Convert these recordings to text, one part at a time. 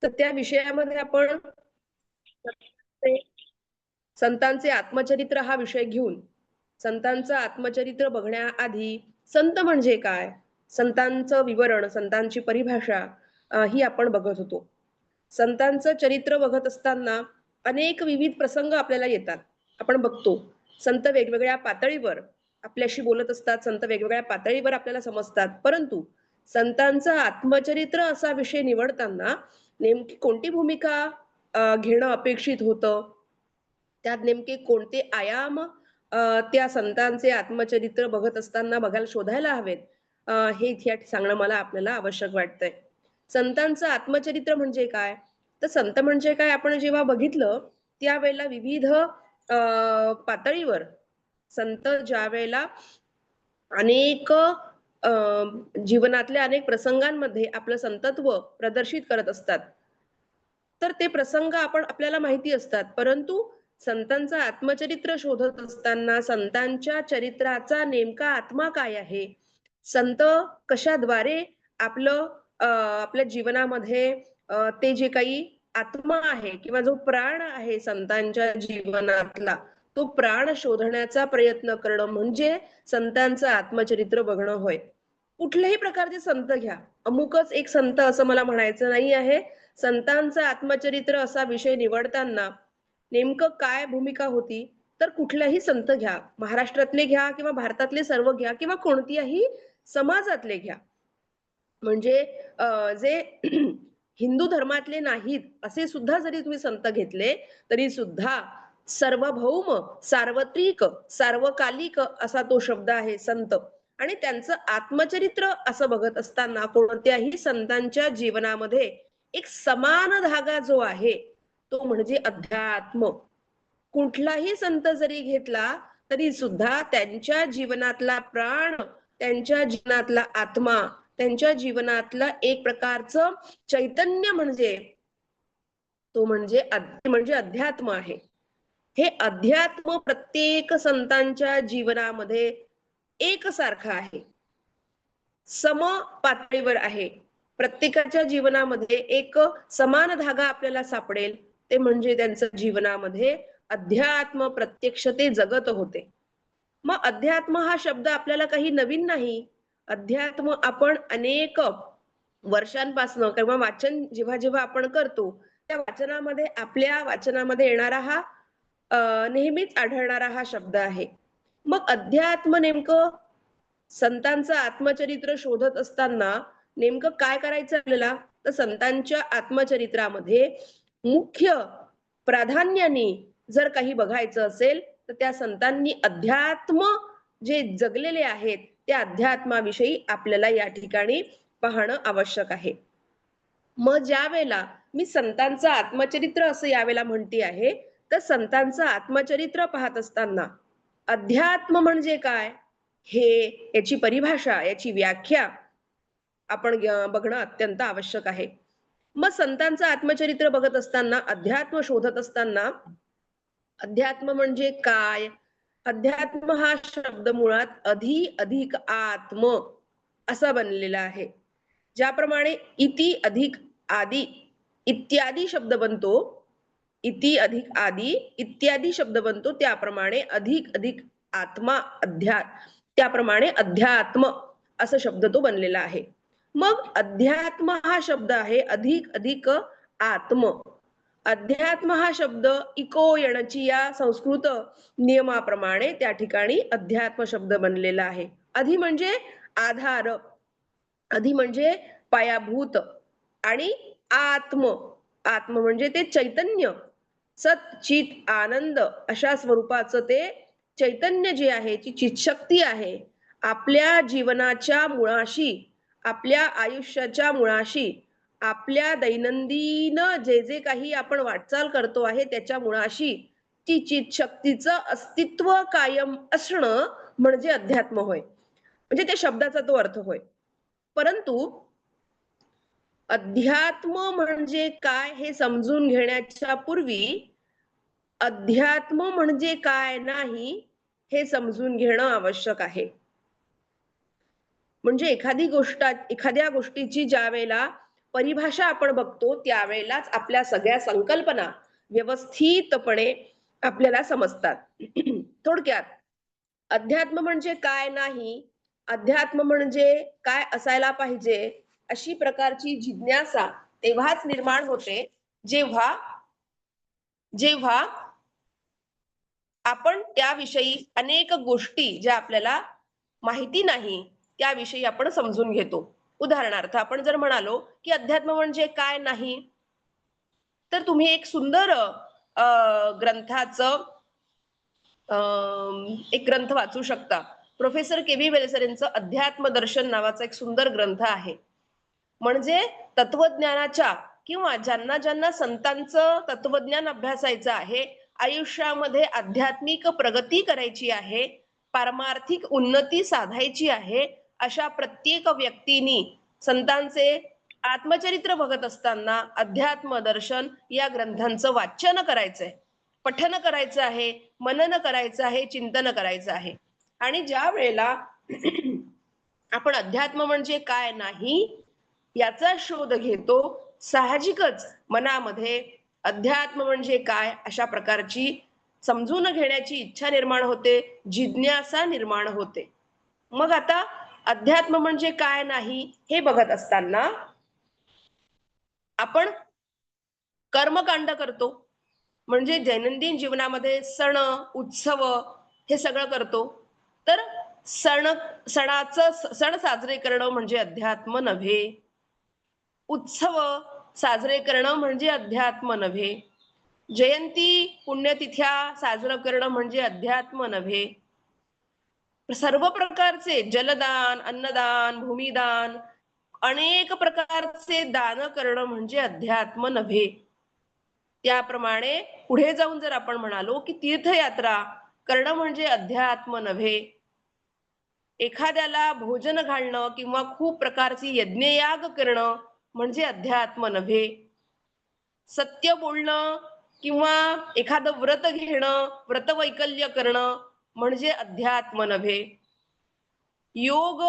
तर त्या विषयामध्ये आपण संतांचे आत्मचरित्र हा विषय घेऊन संतांचं आत्मचरित्र बघण्याआधी संत म्हणजे काय, संतांचं विवरण, संतांची परिभाषा ही आपण बघत होतो. संतांचं चरित्र बघत असताना अनेक विविध प्रसंग आपल्याला येतात. आपण बघतो संत वेगवेगळ्या पातळीवर आपल्याशी बोलत असतात, संत वेगवेगळ्या पातळीवर आपल्याला समजतात. परंतु संतांचं आत्मचरित्र असा विषय निवडताना नेमकी कोणती भूमिका घेणं अपेक्षित होतं, त्यात नेमके कोणते आयाम त्या संतांचे आत्मचरित्र बघत असताना बघायला शोधायला हवेत, हे इथे सांगणं मला आपल्याला आवश्यक वाटतंय. संतांचं आत्मचरित्र म्हणजे काय, तर संत म्हणजे काय आपण जेव्हा बघितलं त्यावेळेला विविध पातळीवर संत ज्या वेळेला अनेक जीवनातल्या अनेक प्रसंगांमध्ये आपलं संतत्व प्रदर्शित करत असतात, तर ते प्रसंग आपल्याला माहिती असतात. परंतु संतांचं आत्मचरित्र शोधत असताना संतांच्या चरित्राचा नेमका आत्मा काय आहे, संत कशाद्वारे आपलं आपल्या जीवनामध्ये ते जे काही आत्मा आहे किंवा जो प्राण आहे संतांच्या जीवनातला, तो प्राण शोधण्याचा प्रयत्न करणं म्हणजे संतांचं आत्मचरित्र बघणं होय. कुठल्याही प्रकारचे संत घ्या, अमुकच एक संत असं मला म्हणायचं नाही आहे. संतांचं आत्मचरित्र असा विषय निवडताना नेमकं काय भूमिका होती, तर कुठल्याही संत घ्या, महाराष्ट्रातले घ्या किंवा भारतातले सर्व घ्या किंवा कोणत्याही समाजातले घ्या, म्हणजे जे हिंदू धर्मातले नाहीत असे सुद्धा जरी तुम्ही संत घेतले तरी सुद्धा सार्वभौम, सार्वत्रिक, सार्वकालिक असा तो शब्द आहे संत. आणि त्यांचं आत्मचरित्र असं बघत असताना कोणत्याही संतांच्या जीवनामध्ये एक समान धागा जो आहे तो म्हणजे अध्यात्म. कुठलाही संत जरी घेतला तरी सुद्धा त्यांच्या जीवनातला प्राण, त्यांच्या जीवनातला आत्मा, त्यांच्या जीवनातलं एक प्रकारचं चैतन्य म्हणजे तो म्हणजे अध्यात्म आहे. हे अध्यात्म प्रत्येक संतांच्या जीवनामध्ये एकसारखं आहे, सम पातळीवर आहे. प्रत्येकाच्या जीवनामध्ये एक समान धागा आपल्याला सापडेल, ते म्हणजे त्यांचं जीवनामध्ये अध्यात्म प्रत्यक्ष ते जगत होते. मग अध्यात्म हा शब्द आपल्याला काही नवीन नाही. अध्यात्म आपण अनेक वर्षांपासून किंवा वाचन जेव्हा जेव्हा आपण करतो त्या वाचनामध्ये आपल्या वाचनामध्ये येणारा हा नेहमीच आढळणारा हा शब्द आहे. मग अध्यात्म नेमकं संतांचं आत्मचरित्र शोधत असताना नेमकं काय करायचं आपल्याला, तर संतांच्या आत्मचरित्रामध्ये मुख्य प्राधान्याने जर काही बघायचं असेल तर त्या संतांनी अध्यात्म जे जगलेले आहेत त्या अध्यात्माविषयी आपल्याला या ठिकाणी पाहणं आवश्यक आहे. मग ज्या वेळेला मी संतांचं आत्मचरित्र असं यावेळेला म्हणते आहे, तर संतांचं आत्मचरित्र पाहत असताना अध्यात्म म्हणजे काय, हे याची परिभाषा, याची व्याख्या आपण बघणं अत्यंत आवश्यक आहे. मग संतांचं आत्मचरित्र बघत असताना, अध्यात्म शोधत असताना, अध्यात्म म्हणजे काय, अध्यात्म हा शब्द मुळात अधि अधिक आत्म असा बनलेला आहे. ज्याप्रमाणे इति अधिक आदि इत्यादी शब्द बनतो, इति अधिक आदि इत्यादी शब्द बनतो, त्याप्रमाणे अधिक अधिक आत्मा त्याप्रमाणे अध्यात्म असा शब्द तो बनलेला आहे. मग अध्यात्म हा शब्द आहे अधिक अधिक आत्म. अध्यात्म हा शब्द इको यणची या संस्कृत नियमाप्रमाणे त्या ठिकाणी अध्यात्म शब्द बनलेला आहे. अधि म्हणजे आधार, अधि म्हणजे पायाभूत, आणि आत्म, आत्म म्हणजे ते चैतन्य, सत चित आनंद अशा स्वरूपाचं ते चैतन्य जे आहे, ती चितशक्ती आहे, आपल्या जीवनाच्या मुळाशी, आपल्या आयुष्याच्या मुळाशी, आपल्या दैनंदिन जे जे काही आपण वाटचाल करतो आहे त्याच्या मुळाशी ती चितशक्तीचं अस्तित्व कायम असणं म्हणजे अध्यात्म होय. म्हणजे त्या शब्दाचा तो अर्थ होय. परंतु अध्यात्म म्हणजे काय हे समजून घेण्याच्या पूर्वी अध्यात्म म्हणजे काय नाही हे समजून घेणं आवश्यक आहे. म्हणजे एखाद्या गोष्टीची ज्या वेळेला परिभाषा आपण बघतो त्यावेळेलाच आपल्या सगळ्या संकल्पना व्यवस्थितपणे आपल्याला समजतात. थोडक्यात अध्यात्म म्हणजे काय नाही, अध्यात्म म्हणजे काय असायला पाहिजे, अशी प्रकारची जिज्ञासा तेव्हाच निर्माण होते, जेव्हा जेव्हा आपण त्याविषयी अनेक गोष्टी ज्या आपल्याला माहिती नाही, त्याविषयी आपण समजून घेतो. उदाहरणार्थ आपण जर म्हणालो, की अध्यात्म म्हणजे काय नाही, तर तुम्ही एक सुंदर ग्रंथाचं एक ग्रंथ वाचू शकता. प्रोफेसर के.व्ही. वेलसर अध्यात्म दर्शन नावाचा एक सुंदर ग्रंथ आहे. म्हणजे तत्वज्ञानाच्या किंवा ज्यांना ज्यांना संतांचं तत्वज्ञान अभ्यासायचं आहे, आयुष्यामध्ये आध्यात्मिक प्रगती करायची आहे, पारमार्थिक उन्नती साधायची आहे, अशा प्रत्येक व्यक्तीनी संतांचे आत्मचरित्र बघत असताना अध्यात्म दर्शन या ग्रंथांचं वाचन करायचंय, पठन करायचं आहे, मनन करायचं आहे, चिंतन करायचं आहे. आणि ज्या वेळेला आपण अध्यात्म म्हणजे काय नाही याचा शोध घेतो, साहजिकच मनामध्ये अध्यात्म म्हणजे काय अशा प्रकारची समजून घेण्याची इच्छा निर्माण होते, जिज्ञासा निर्माण होते. मग आता अध्यात्म म्हणजे काय नाही हे बघत असताना आपण कर्मकांड करतो. म्हणजे दैनंदिन जीवनामध्ये सण, उत्सव हे सगळं करतो. तर सण सण साजरे करणं म्हणजे अध्यात्म नव्हे. उत्सव साजरे करणं म्हणजे अध्यात्म नव्हे. जयंती, पुण्यतिथ्या साजरं करणं म्हणजे अध्यात्म नव्हे. सर्व प्रकारचे जलदान, अन्नदान, भूमिदान, अनेक प्रकारचे दान करणं म्हणजे अध्यात्म नव्हे. त्याप्रमाणे पुढे जाऊन जर आपण म्हणालो, की तीर्थयात्रा करणं म्हणजे अध्यात्म नव्हे. एखाद्याला भोजन घालणं किंवा खूप प्रकारची यज्ञयाग करणं म्हणजे अध्यात्म नव्हे. सत्य बोलणं किंवा एखादं व्रत घेणं, व्रतवैकल्य करणं म्हणजे अध्यात्म नव्हे. योग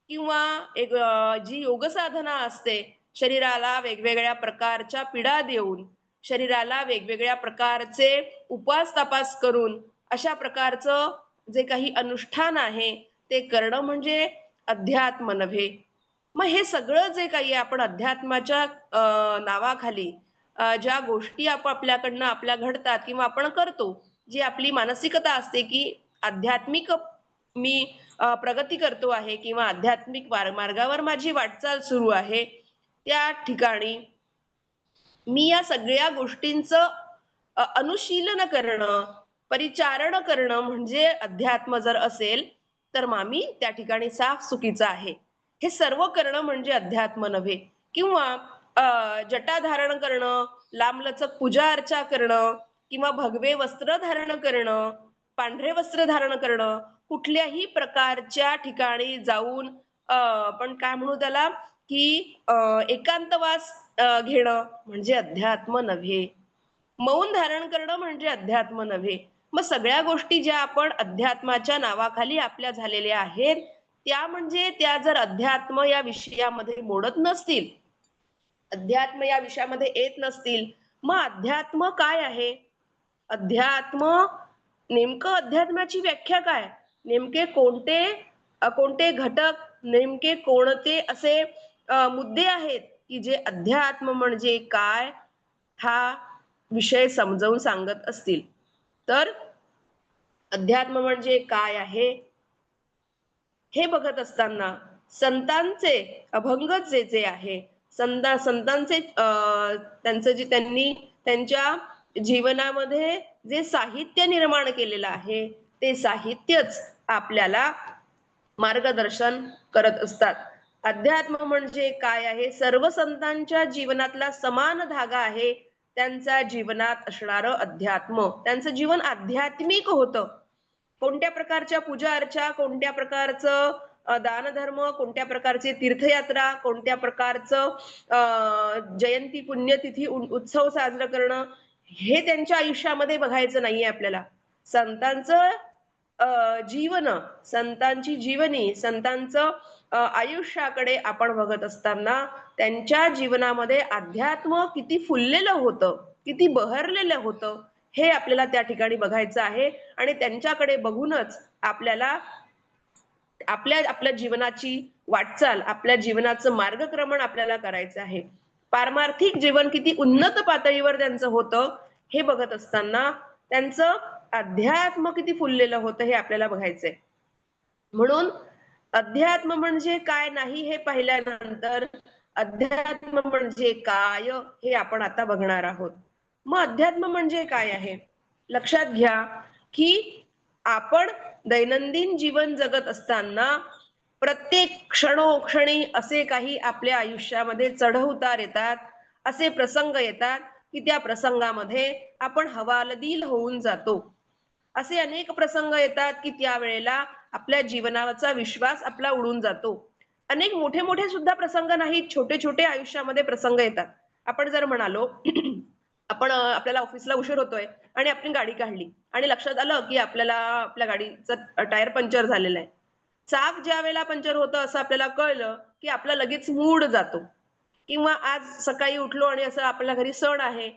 किंवा जी योग साधना असते, शरीराला वेगवेगळ्या प्रकारच्या पीडा देऊन, शरीराला वेगवेगळ्या प्रकारचे उपास-तापास करून, अशा प्रकारचं जे काही अनुष्ठान आहे, ते करणं म्हणजे अध्यात्म नव्हे. मग हे सगळं जे काही आपण अध्यात्माच्या नावाखाली ज्या गोष्टी आपल्याकडनं आपल्या घडतात किंवा आपण करतो, जी आपली मानसिकता असते, की आध्यात्मिक मी प्रगती करतो आहे किंवा आध्यात्मिक मार्गावर माझी वाटचाल सुरू आहे. त्या ठिकाणी मी या सगळ्या गोष्टींचं अनुशीलन करणं, परिचारण करणं म्हणजे अध्यात्म जर असेल, तर मग आम्ही त्या ठिकाणी साफ चुकीचं आहे. हे सर्व करणं म्हणजे अध्यात्म नव्हे. किंवा जटा धारण करणं, लांबलचक पूजा अर्चा करणं किंवा भगवे वस्त्र धारण करणं, पांढरे वस्त्र धारण करणं, कुठल्याही प्रकारच्या ठिकाणी जाऊन आपण काय म्हणू त्याला, की एकांतवास घेणं म्हणजे अध्यात्म नव्हे. मौन धारण करणं म्हणजे अध्यात्म नव्हे. मग सगळ्या गोष्टी ज्या आपण अध्यात्माच्या नावाखाली आपल्या झालेल्या आहेत, त्या म्हणजे त्या जर अध्यात्म या विषयामध्ये मोडत नसतील, अध्यात्म या विषयामध्ये येत नसतील, मग अध्यात्म काय आहे? अध्यात्म नेमकं अध्यात्माची व्याख्या काय? नेमके कोणते घटक, नेमके कोणते असे मुद्दे आहेत, की जे अध्यात्म म्हणजे काय हा विषय समजावून सांगत असतील. तर अध्यात्म म्हणजे काय आहे हे बघत असताना संतांचे अभंग जे आहे, संतांचे त्यांचं जे त्यांनी त्यांच्या जीवनामध्ये जे साहित्य निर्माण केलेलं आहे, ते साहित्यच आपल्याला मार्गदर्शन करत असतात. अध्यात्म म्हणजे काय आहे? सर्व संतांच्या जीवनातला समान धागा आहे. त्यांच्या जीवनात असणारं अध्यात्म. त्यांचं जीवन आध्यात्मिक होतं. कोणत्या प्रकारच्या पूजा अर्चा, कोणत्या प्रकारचं दानधर्म, कोणत्या प्रकारची तीर्थयात्रा, कोणत्या प्रकारचं जयंती, पुण्यतिथी, उत्सव साजरा करणं, हे त्यांच्या आयुष्यामध्ये बघायचं नाहीये आपल्याला. संतांचं जीवन, संतांची जीवनी, संतांचं आयुष्याकडे आपण बघत असताना त्यांच्या जीवनामध्ये अध्यात्म किती फुललेलं होतं, किती बहरलेलं होतं, हे आपल्याला त्या ठिकाणी बघायचं आहे. आणि त्यांच्याकडे बघूनच आपल्याला आपल्या आपल्या जीवनाची वाटचाल, आपल्या जीवनाचं मार्गक्रमण आपल्याला करायचं आहे. पारमार्थिक जीवन किती उन्नत पातळीवर त्यांचं होतं, हे बघत असताना त्यांचं अध्यात्म किती फुललेलं होतं, हे आपल्याला बघायचंय. म्हणून अध्यात्म म्हणजे काय नाही हे पाहिल्यानंतर अध्यात्म म्हणजे काय हे आपण आता बघणार आहोत. मग अध्यात्म म्हणजे काय आहे? लक्षात घ्या की आपण दैनंदिन जीवन जगत असताना प्रत्येक क्षणोक्षणी असे काही आपल्या आयुष्यामध्ये चढ-उतार येतात, असे प्रसंग येतात की त्या प्रसंगामध्ये आपण हवालदिल होऊन जातो. असे अनेक प्रसंग येतात की त्यावेळेला आपल्या जीवनाचा विश्वास आपला उडून जातो. अनेक मोठे-मोठे सुद्धा प्रसंग नाहीत, छोटे-छोटे आयुष्यामध्ये प्रसंग येतात. आपण जर म्हणालो आपण आपल्याला ऑफिसला उशीर होतोय आणि आपण गाडी काढली आणि लक्षात आलं की आपल्याला आपल्या गाडीचं टायर पंक्चर झालेलं आहे. चाक ज्यावेळेला पंक्चर होतं असं आपल्याला कळलं, की आपला लगेच मूड जातो. किंवा आज सकाळी उठलो आणि असं आपल्या घरी सण आहे.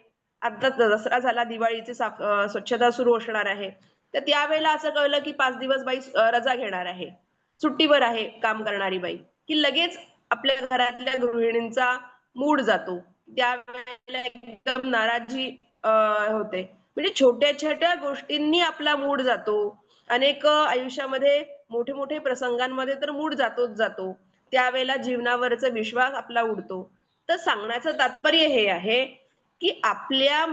आता दसरा झाला, दिवाळीची स्वच्छता सुरू असणार आहे. तर त्यावेळेला असं कळलं, की 5 दिवस बाई रजा घेणार आहे. सुट्टीवर आहे काम करणारी बाई, की लगेच आपल्या घरातल्या गृहिणींचा मूड जातो. त्यावेळेला एकदम नाराजी होते. म्हणजे छोट्या-छोट्या गोष्टींनी आपला मूड जातो. अनेक आयुष्यामध्ये मोठे-मोठे प्रसंगांमध्ये तर मूड जातोच जातो. त्यावेळेला जीवनावरचा विश्वास आपला उडतो. तर सांगण्याचं तात्पर्य हे आहे, की आपल्या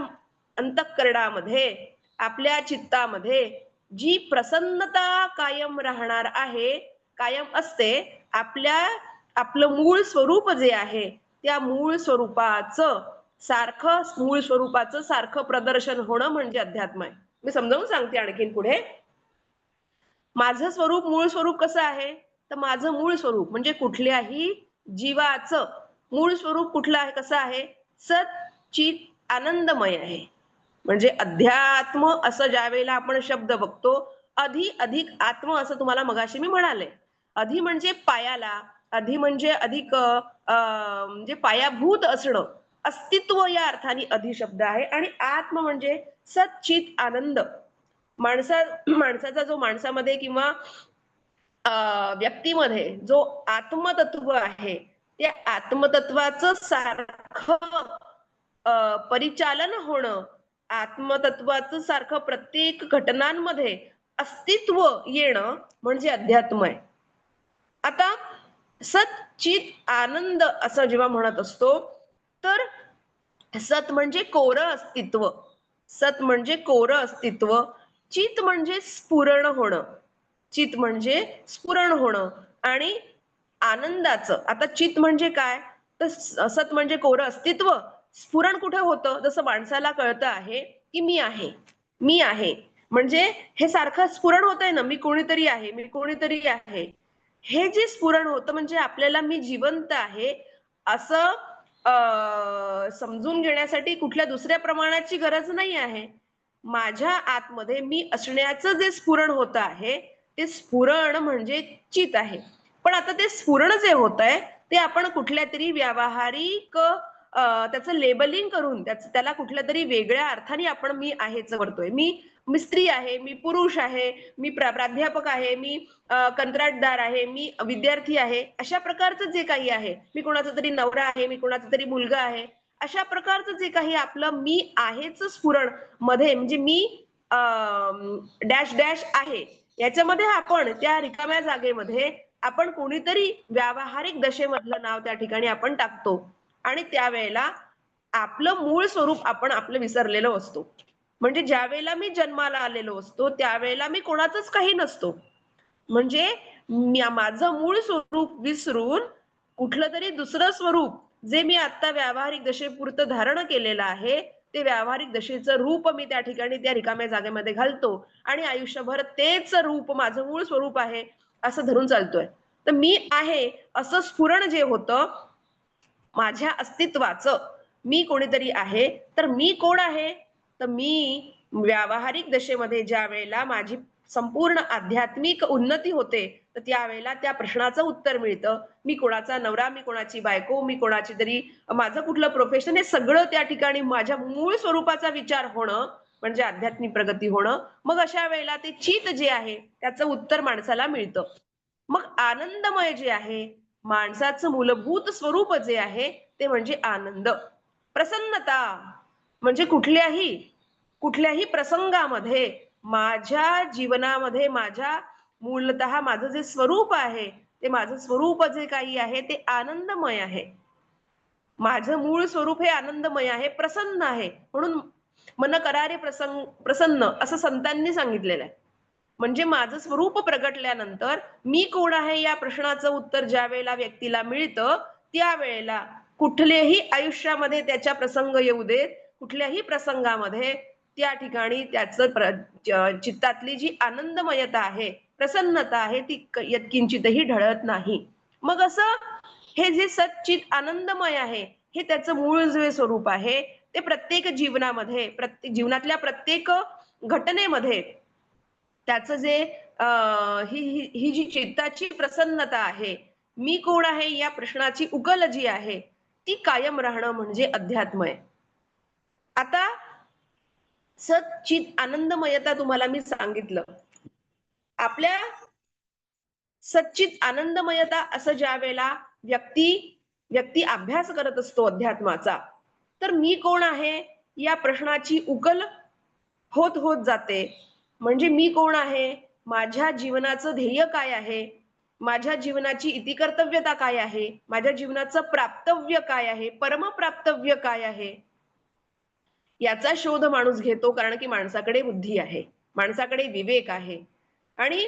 अंतःकरणामध्ये, आपल्या चित्तामध्ये जी प्रसन्नता कायम राहणार आहे, कायम असते. आपलं मूळ स्वरूप जे आहे, त्या मूळ स्वरूपाचं सारखं प्रदर्शन होणं म्हणजे अध्यात्म आहे. मी समजावून सांगते आणखीन पुढे. माझं स्वरूप, मूळ स्वरूप कसं आहे? तर माझं मूळ स्वरूप म्हणजे कुठल्याही जीवाचं मूळ स्वरूप कुठलं आहे, कसं आहे? सत, चित, आनंदमय आहे. म्हणजे अध्यात्म असं ज्यावेळेला आपण शब्द बघतो, अधिक आत्म असं तुम्हाला मगाशी मी म्हणाले. अधि म्हणजे पायाला, अधि म्हणजे अधिक म्हणजे पायाभूत असणं, अस्तित्व या अर्थाने अधि शब्द आहे आणि आत्म म्हणजे सच्चित आनंद. माणसाचा जो माणसामध्ये किंवा व्यक्तीमध्ये जो आत्मतत्व आहे, त्या आत्मतत्वाचं सारखं परिचालन होणं, आत्मतत्वाचं सारखं प्रत्येक घटनांमध्ये अस्तित्व येणं म्हणजे अध्यात्म आहे. आता सत, चित, आनंद असं जेव्हा म्हणत असतो, तर सत म्हणजे कोरं अस्तित्व. सत म्हणजे कोरं अस्तित्व. चित म्हणजे स्फुरण होणं. चित म्हणजे स्फुरण होणं आणि आनंदाचं. आता चित म्हणजे काय? तर सत म्हणजे कोरं अस्तित्व. स्फुरण कुठे होतं? जसं माणसाला कळतं आहे, की मी आहे. मी आहे. म्हणजे हे सारखं स्फुरण होतंय ना, मी कोणीतरी आहे, मी कोणीतरी आहे. हे जे स्फुरण होतं म्हणजे आपल्याला मी जिवंत आहे असं समजून घेण्यासाठी कुठल्या दुसऱ्या प्रमाणाची गरज नाही आहे. माझ्या आतमध्ये मी असण्याचं जे स्फुरण होत आहे, ते स्फुरण म्हणजे चित आहे. पण आता ते स्फुरण जे होतंय, ते आपण कुठल्यातरी व्यावहारिक त्याचं लेबलिंग करून त्याला कुठल्यातरी वेगळ्या अर्थाने आपण मी आहेच करतोय. मी स्त्री आहे, मी पुरुष आहे, मी प्राध्यापक आहे, मी कंत्राटदार आहे, मी विद्यार्थी आहे. अशा प्रकारचं जे काही आहे, मी कोणाचा तरी नवरा आहे, मी कोणाचा तरी मुलगा आहे. अशा प्रकारचं जे काही आपलं मी आहेच स्फुरण मध्ये म्हणजे मी डॅश डॅश आहे. याच्यामध्ये आपण त्या रिकाम्या जागेमध्ये आपण कोणीतरी व्यावहारिक दशेमधलं नाव त्या ठिकाणी आपण टाकतो आणि त्यावेळेला आपलं मूळ स्वरूप आपण आपलं विसरलेलो असतो. म्हणजे ज्यावेळेला मी जन्माला आलेलो असतो, त्यावेळेला मी कोणाचंच काही नसतो. म्हणजे माझं मूळ स्वरूप विसरून कुठलं तरी दुसरं स्वरूप जे मी आता व्यावहारिक दशेपुरतं धारण केलेलं आहे, ते व्यावहारिक दशेचं रूप मी त्या ठिकाणी त्या रिकाम्या जागेमध्ये घालतो आणि आयुष्यभर तेच रूप माझं मूळ स्वरूप आहे, असं धरून चालतोय. तर मी आहे असं स्फुरण जे होतं माझ्या अस्तित्वाचं, मी कोणीतरी आहे. तर मी कोण आहे? तर मी व्यावहारिक दशेमध्ये ज्यावेळेला माझी संपूर्ण आध्यात्मिक उन्नती होते, तर त्यावेळेला त्या प्रश्नाचं उत्तर मिळतं. मी कोणाचा नवरा, मी कोणाची बायको, मी कोणाची तरी माझं कुठलं प्रोफेशन, हे सगळं त्या ठिकाणी माझ्या मूळ स्वरूपाचा विचार होणं म्हणजे आध्यात्मिक प्रगती होणं. मग अशा वेळेला ते चित जे आहे त्याचं उत्तर माणसाला मिळतं. मग आनंदमय जे आहे, माणसाचं मूलभूत स्वरूप जे आहे ते म्हणजे आनंद. प्रसन्नता म्हणजे कुठल्याही प्रसंगामध्ये माझ्या जीवनामध्ये माझ्या मूलतः माझं जे स्वरूप आहे, ते माझं स्वरूप जे काही आहे ते आनंदमय आहे. माझं मूळ स्वरूप हे आनंदमय आहे, प्रसन्न आहे. म्हणून "मन करारे प्रसन्न" असं संतांनी सांगितलेलं आहे. म्हणजे माझं स्वरूप प्रगटल्यानंतर मी कोण आहे या प्रश्नाचं उत्तर ज्यावेळेला व्यक्तीला मिळतं, त्यावेळेला कुठलेही आयुष्यामध्ये त्याच्या प्रसंग येऊ देत, कुठल्याही प्रसंगामध्ये त्या ठिकाणी त्याचं चित्तातली जी आनंदमयता आहे, प्रसन्नता आहे, ती यत्किंचितही ढळत नाही. मग असं हे जे सच्चित आनंदमय आहे, हे त्याचं मूळ जे स्वरूप आहे, ते प्रत्येक जीवनामध्ये, प्रत्येक जीवनातल्या प्रत्येक घटनेमध्ये त्याचं जे अ, ही ही ही जी चित्ताची प्रसन्नता आहे, मी कोण आहे या प्रश्नाची उकल जी आहे, ती कायम राहणं म्हणजे अध्यात्म आहे. आता सच्चित आनंदमयता तुम्हाला मी सांगितलं. आपल्या सच्चित आनंदमयता असं ज्यावेळेला व्यक्ती व्यक्ती अभ्यास करत असतो अध्यात्माचा, तर मी कोण आहे या प्रश्नाची उकल होत होत जाते. म्हणजे मी कोण आहे? माझ्या जीवनाचं ध्येय काय आहे? माझ्या जीवनाची इतिकर्तव्यता काय आहे? माझ्या जीवनाचं प्राप्तव्य काय आहे? परमप्राप्तव्य काय आहे? याचा शोध माणूस घेतो, कारण की माणसाकडे बुद्धी आहे, माणसाकडे विवेक आहे. आणि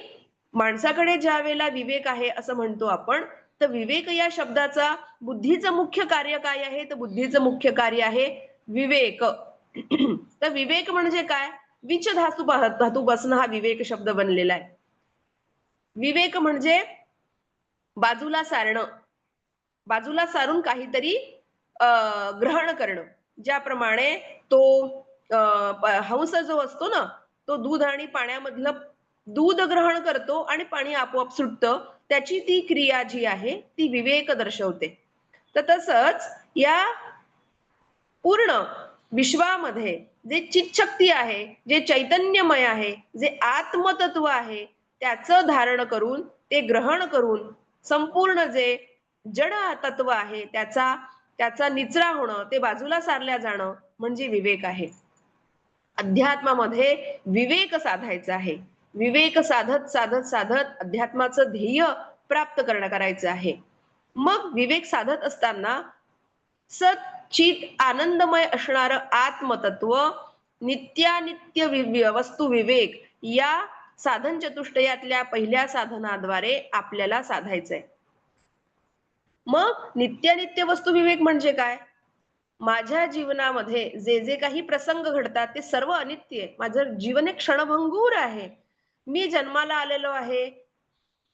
माणसाकडे ज्यावेळेला विवेक आहे असं म्हणतो आपण, तर विवेक या शब्दाचा बुद्धीचं मुख्य कार्य काय आहे? तर बुद्धीचं मुख्य कार्य आहे विवेक. तर विवेक म्हणजे काय? विच धातूपासून हा विवेक शब्द बनलेला आहे. विवेक म्हणजे बाजूला सारणं, बाजूला सारून काहीतरी ग्रहण करणं. ज्याप्रमाणे तो हंस जो असतो ना, तो दूध आणि पाण्यामधलं दूध ग्रहण करतो आणि पाणी आपोआप सुटतं. त्याची ती क्रिया जी आहे, ती विवेक दर्शवते. तर तसंच या पूर्ण विश्वामध्ये जे चितशक्ती आहे, जे चैतन्यमय आहे, जे आत्मतत्व आहे, त्याचं धारण करून, ते ग्रहण करून संपूर्ण जे जड तत्व आहे, त्याचा त्याचा निचरा होणं, ते बाजूला सारल्या जाणं म्हणजे विवेक आहे. अध्यात्मामध्ये विवेक साधायचा आहे. विवेक साधत, साधत, साधत अध्यात्माचं ध्येय प्राप्त करायचं आहे. मग विवेक साधत असताना सच्चित आनंदमय असणारं आत्मतत्व नित्यानित्य वस्तू विवेक या साधन चतुष्टयातल्या पहिल्या साधनाद्वारे आपल्याला साधायचंय. मग नित्यानित्य वस्तू विवेक म्हणजे काय? माझ्या जीवनामध्ये जे जे काही प्रसंग घडतात ते सर्व अनित्य आहे. माझं जीवन एक क्षणभंगूर आहे. मी जन्माला आलेलो आहे.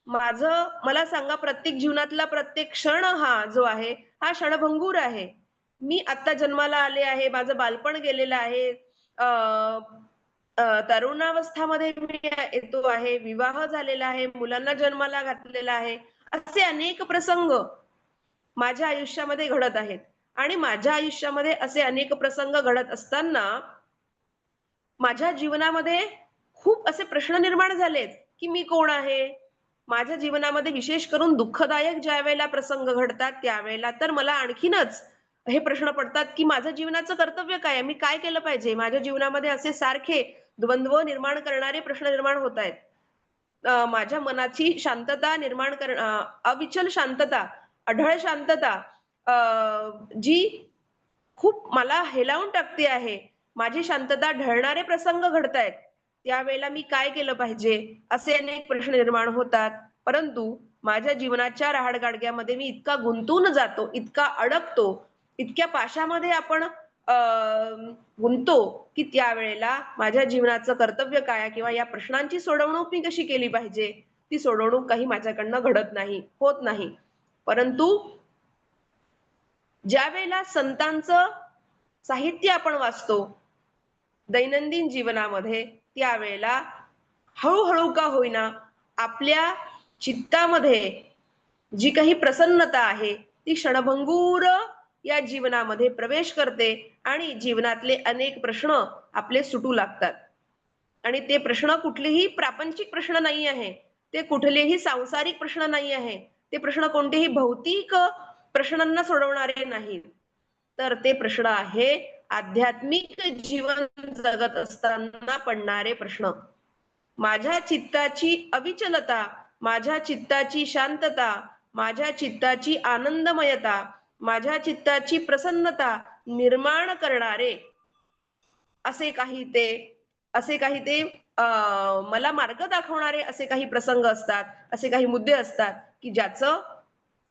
मला सांगा, प्रत्येक जीवनातला प्रत्येक क्षण हा जो आहे, हा क्षणभंगूर आहे. मी आता जन्माला आले आहे, माझं बालपण गेलेलं आहे. अ, तरुणावस्थामध्ये मी येतो आहे, विवाह झालेला आहे, मुलांना जन्माला घातलेला आहे. असे अनेक प्रसंग माझ्या आयुष्यामध्ये घडत आहेत. आणि माझ्या आयुष्यामध्ये असे अनेक प्रसंग घडत असताना माझ्या जीवनामध्ये खूप असे प्रश्न निर्माण झालेत, की मी कोण आहे? माझ्या जीवनामध्ये विशेष करून दुःखदायक ज्यावेळेला प्रसंग घडतात, त्यावेळेला तर मला आणखीनच हे प्रश्न पडतात, की माझं जीवनाचं कर्तव्य काय आहे? मी काय केलं पाहिजे? माझ्या जीवनामध्ये असे सारखे द्वंद्व निर्माण करणारे प्रश्न निर्माण होत आहेत. माझ्या मनाची शांतता निर्माण अविचल शांतता, अढळ शांतता अ, जी खूप मला हेलावून टाकते आहे. माझी शांतता ढळणारे प्रसंग घडतायत. त्यावेळेला मी काय केलं पाहिजे? असे अनेक प्रश्न निर्माण होतात. परंतु माझ्या जीवनाच्या रहाडगाडग्यामध्ये मी इतका गुंतून जातो, इतका अडकतो, इतक्या पाशामध्ये आपण गुंततो, की त्यावेळेला माझ्या जीवनाचं कर्तव्य काय आहे किंवा या प्रश्नांची सोडवणूक मी कशी केली पाहिजे? ती सोडवणूक काही माझ्याकडनं घडत नाही, होत नाही. परंतु ज्यावेळेला संतांचं साहित्य आपण वाचतो दैनंदिन जीवनामध्ये, त्यावेळेला हळूहळू का होईना आपल्या चित्तामध्ये जी काही प्रसन्नता आहे ती क्षणभंगूर या जीवनामध्ये प्रवेश करते आणि जीवनातले अनेक प्रश्न आपले सुटू लागतात. आणि ते प्रश्न कुठलेही प्रापंचिक प्रश्न नाही आहे. ते कुठलेही सांसारिक प्रश्न नाही आहे. ते प्रश्न कोणतेही भौतिक प्रश्नांना सोडवणारे नाहीत. तर ते प्रश्न आहे आध्यात्मिक जीवन जगत असताना पडणारे प्रश्न. माझ्या चित्ताची अविचलता, माझ्या चित्ताची शांतता, माझ्या चित्ताची आनंदमयता, माझ्या चित्ताची प्रसन्नता निर्माण करणारे असे काही ते असे काही ते मला मार्ग दाखवणारे असे काही प्रसंग असतात, असे काही मुद्दे असतात, की ज्याचं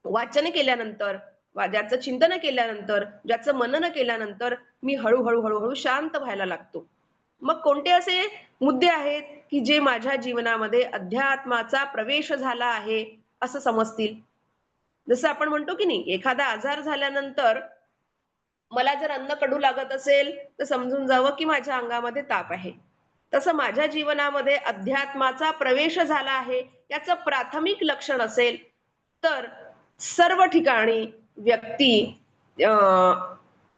वाचन केल्यानंतर, ज्याचं चिंतन केल्यानंतर, ज्याचं मनन केल्यानंतर मी हळू शांत व्हायला लागतो. मग कोणते असे मुद्दे आहेत, की जे माझ्या जीवनामध्ये अध्यात्माचा प्रवेश झाला आहे, असं समजतील? जसं आपण म्हणतो की नाही, एखादा आजार झाल्यानंतर मला जर अन्न कडू लागत असेल, तर समजून जावं की माझ्या अंगामध्ये ताप आहे. तसं माझ्या जीवनामध्ये अध्यात्माचा प्रवेश झाला आहे, याचं प्राथमिक लक्षण असेल, तर सर्व ठिकाणी व्यक्ती अ,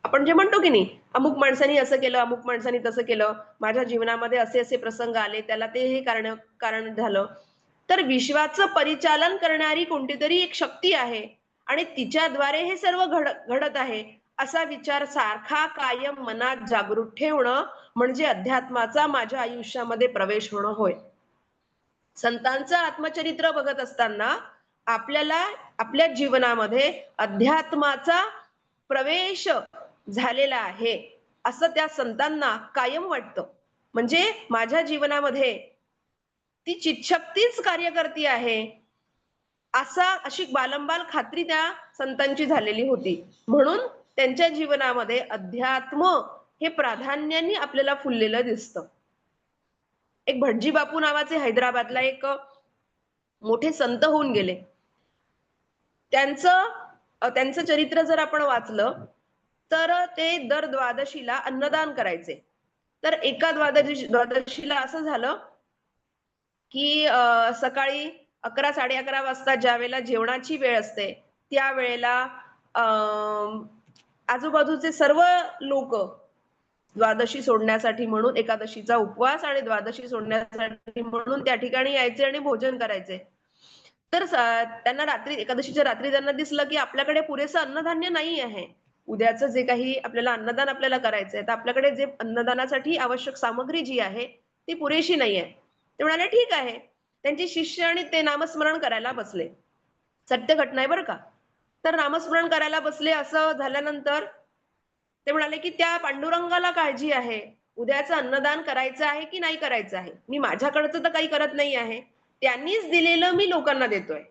आपण जे म्हणतो की नाही, अमुक माणसाने असं केलं, अमुक माणसाने तसं केलं, माझ्या जीवनामध्ये असे-असे प्रसंग आले, त्याला ते हे कारण कारण झालं. तर विश्वाचं परिचालन करणारी कोणतीतरी एक शक्ती आहे आणि तिच्याद्वारे हे सर्व घडत आहे. असा विचार सारखा कायम मनात जागृत ठेवणं म्हणजे अध्यात्माचा माझ्या आयुष्यामध्ये प्रवेश होणं होय. संतांचं आत्मचरित्र बघत असताना आपल्याला आपल्या जीवनामध्ये अध्यात्माचा प्रवेश झालेला आहे, असं त्या संतांना कायम वाटतं. म्हणजे माझ्या जीवनामध्ये ती चितशक्तीच कार्य करती आहे, अशी बालंबाल खात्री त्या संतांची झालेली होती. म्हणून त्यांच्या जीवनामध्ये अध्यात्म हे प्राधान्याने आपल्याला फुललेलं दिसतं. एक भटजी बापू नावाचे हैदराबादला एक मोठे संत होऊन गेले. त्यांचं चरित्र जर आपण वाचलं, तर ते दर द्वादशीला अन्नदान करायचे. तर एका द्वादशीला असं झालं, की सकाळी 11, 11:30 वाजता ज्यावेळेला जेवणाची वेळ असते, त्यावेळेला अ, आजूबाजूचे सर्व लोकं द्वादशी सोडण्यासाठी म्हणून एकादशीचा उपवास आणि द्वादशी सोडण्यासाठी म्हणून त्या ठिकाणी यायचे आणि भोजन करायचे. तर त्यांना रात्री एकादशीच्या रात्री त्यांना दिसलं, की आपल्याकडे पुरेसं अन्नधान्य नाही आहे. उद्याचं जे काही आपल्याला अन्नदान आपल्याला करायचंय, तर आपल्याकडे जे अन्नदानासाठी आवश्यक सामग्री जी आहे, ती पुरेशी नाहीये. ते म्हणाले, "ठीक आहे." त्यांचे शिष्य आणि ते नामस्मरण करायला बसले. सत्य घटना आहे बरं का. तर नामस्मरण करायला बसले. असं झाल्यानंतर ते म्हणाले, की "त्या पांडुरंगाला काळजी आहे. उद्याचं अन्नदान करायचं आहे की नाही करायचं आहे. मी माझ्याकडचं तर काही करत नाही आहे. त्यांनीच दिलेलं मी लोकांना देतोय.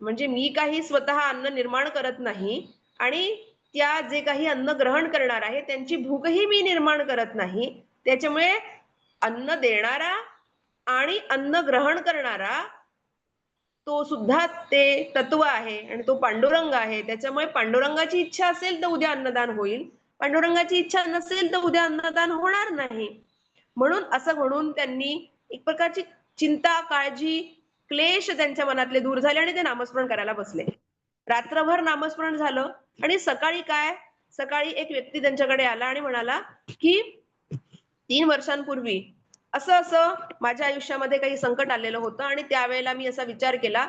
म्हणजे मी काही स्वतः अन्न निर्माण करत नाही आणि त्या जे काही अन्न ग्रहण करणार आहे, त्यांची भूकही मी निर्माण करत नाही. त्याच्यामुळे अन्न देणारा आणि अन्न ग्रहण करणारा तो सुद्धा ते तत्व आहे आणि तो पांडुरंग आहे. त्याच्यामुळे पांडुरंगाची इच्छा असेल तर उद्या अन्नदान होईल. पांडुरंगाची इच्छा नसेल तर उद्या अन्नदान होणार नाही. म्हणून असं म्हणून त्यांनी एक प्रकारची चिंता, काळजी, क्लेश त्यांच्या मनातले दूर झाले आणि ते नामस्मरण करायला बसले. रात्रभर नामस्मरण झालं आणि सकाळी काय? सकाळी एक व्यक्ती त्यांच्याकडे आला आणि म्हणाला, की 3 वर्षांपूर्वी असं-असं माझ्या आयुष्यामध्ये काही संकट आलेलं होतं आणि त्यावेळेला मी असा विचार केला,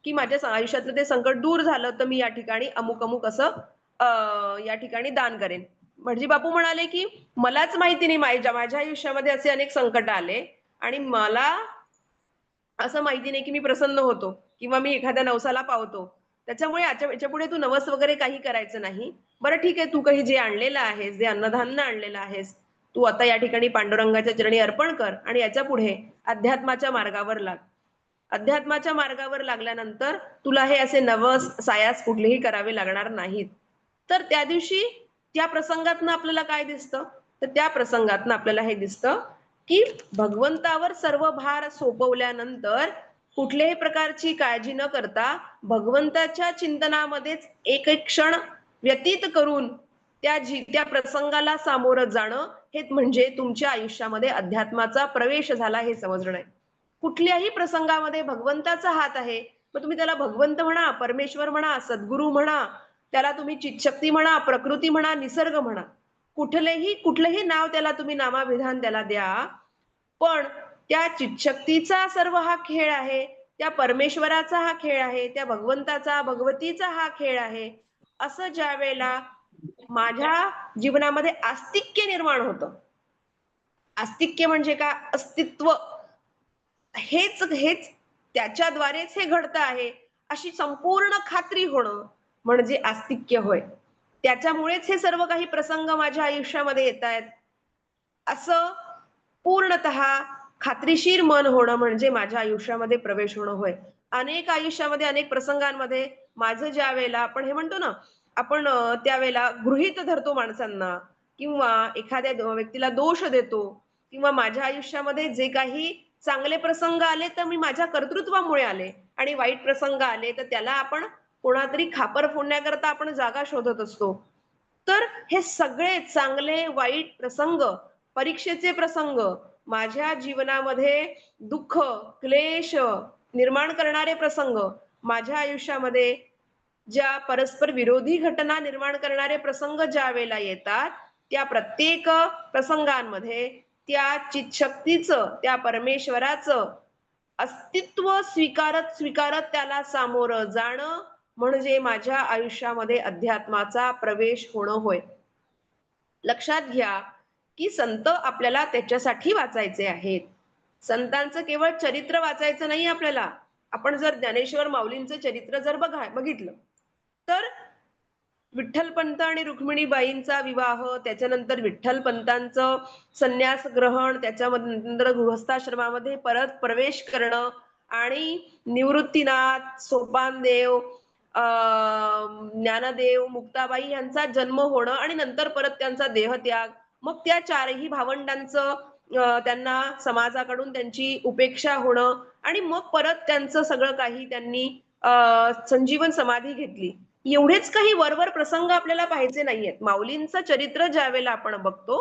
की माझ्या आयुष्यातलं ते संकट दूर झालं, तर मी या ठिकाणी अमुक-अमुक असं अ, या ठिकाणी दान करेन. भटजी बापू म्हणाले, की "मलाच माहिती नाही माझ्या आयुष्यामध्ये असे अनेक संकट आले आणि मला असं माहिती नाही, की मी प्रसन्न होतो किंवा मी एखाद्या नवसाला पावतो. त्याच्यामुळे याच्यापुढे तू नवस वगैरे काही करायचं नाही. बरं ठीक आहे, तू काही जे आणलेलं आहेस, जे अन्नधान्य आणलेलं आहेस, तू आता या ठिकाणी पांडुरंगाच्या चरणी अर्पण कर आणि याच्यापुढे अध्यात्माच्या मार्गावर लाग. अध्यात्माच्या मार्गावर लागल्यानंतर तुला हे असे नवस, सायास कुठलेही करावे लागणार नाहीत. तर त्या दिवशी त्या प्रसंगातनं आपल्याला काय दिसतं? तर त्या प्रसंगातनं आपल्याला हे दिसतं, की भगवंतावर सर्व भार सोपवल्यानंतर कुठल्याही प्रकारची काळजी न करता भगवंताच्या चिंतनामध्येच एक-एक क्षण व्यतीत करून त्या प्रसंगाला सामोरं जाणं, हे म्हणजे तुमच्या आयुष्यामध्ये अध्यात्माचा प्रवेश झाला हे समजणं आहे. कुठल्याही प्रसंगामध्ये भगवंताचा हात आहे. मग तुम्ही त्याला भगवंत म्हणा, परमेश्वर म्हणा, सद्गुरू म्हणा, त्याला तुम्ही चित्शक्ती म्हणा, प्रकृती म्हणा, निसर्ग म्हणा. कुठलंही नाव त्याला तुम्ही नामाभिधान त्याला द्या. पण त्या चित्शक्तीचा सर्व हा खेळ आहे, त्या परमेश्वराचा हा खेळ आहे, त्या भगवंताचा, भगवतीचा हा खेळ आहे. असं ज्यावेळेला माझ्या जीवनामध्ये आस्तिक्य निर्माण होतं. आस्तिक्य म्हणजे काय? अस्तित्व. हेच हेच त्याच्याद्वारेच हे घडतं आहे, अशी संपूर्ण खात्री होणं म्हणजे आस्तिक्य होय. त्याच्यामुळेच हे सर्व काही प्रसंग माझ्या आयुष्यामध्ये येतायत. असं पूर्णतः खात्रीशीर मन होणं म्हणजे माझ्या आयुष्यामध्ये प्रवेश होणं होय. अनेक आयुष्यामध्ये अनेक प्रसंगांमध्ये माझं ज्यावेळेला आपण हे म्हणतो ना, आपण त्यावेळेला गृहीत धरतो माणसांना किंवा एखाद्या व्यक्तीला दोष देतो किंवा माझ्या आयुष्यामध्ये जे काही चांगले प्रसंग आले, तर मी माझ्या कर्तृत्वामुळे आले आणि वाईट प्रसंग आले, तर त्याला आपण कोणातरी खापर फोडण्याकरता आपण जागा शोधत असतो. तर हे सगळे चांगले वाईट प्रसंग, परीक्षेचे प्रसंग, माझ्या जीवनामध्ये दुःख, क्लेश निर्माण करणारे प्रसंग, माझ्या आयुष्यामध्ये ज्या परस्पर विरोधी घटना निर्माण करणारे प्रसंग ज्यावेळेला येतात, त्या प्रत्येक प्रसंगांमध्ये त्या चित्शक्तीचं, त्या परमेश्वराचं अस्तित्व स्वीकारत स्वीकारत त्याला सामोरं जाणं म्हणजे माझ्या आयुष्यामध्ये अध्यात्माचा प्रवेश होणं होय. लक्षात घ्या, की संत आपल्याला त्याच्यासाठी वाचायचे आहेत. संतांचं केवळ चरित्र वाचायचं नाही आपल्याला. आपण जर ज्ञानेश्वर माऊलींचं चरित्र जर बघितलं, तर विठ्ठलपंत आणि रुक्मिणीबाईंचा विवाह, त्याच्यानंतर विठ्ठलपंतांचं संन्यास ग्रहण, त्याच्यानंतर गृहस्थाश्रमामध्ये परत प्रवेश करणं आणि निवृत्तीनाथ, सोपानदेव, ज्ञानदेव, मुक्ताबाई यांचा जन्म होणं आणि नंतर परत त्यांचा देहत्याग. मग त्या चारही भावंडांचं त्यांना समाजाकडून त्यांची उपेक्षा होणं आणि मग परत त्यांचं सगळं काही त्यांनी संजीवन समाधी घेतली. एवढेच काही वरवर प्रसंग आपल्याला पाहायचे नाहीयेत. माऊलींचं चरित्र ज्यावेळेला आपण बघतो,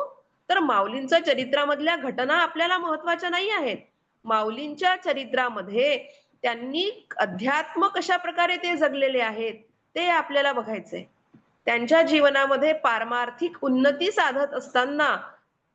तर माऊलींच्या चरित्रामधल्या घटना आपल्याला महत्त्वाच्या नाही आहेत. माऊलींच्या चरित्रामध्ये त्यांनी अध्यात्म कशा प्रकारे ते जगलेले आहेत, ते आपल्याला बघायचंय. त्यांच्या जीवनामध्ये पारमार्थिक उन्नती साधत असताना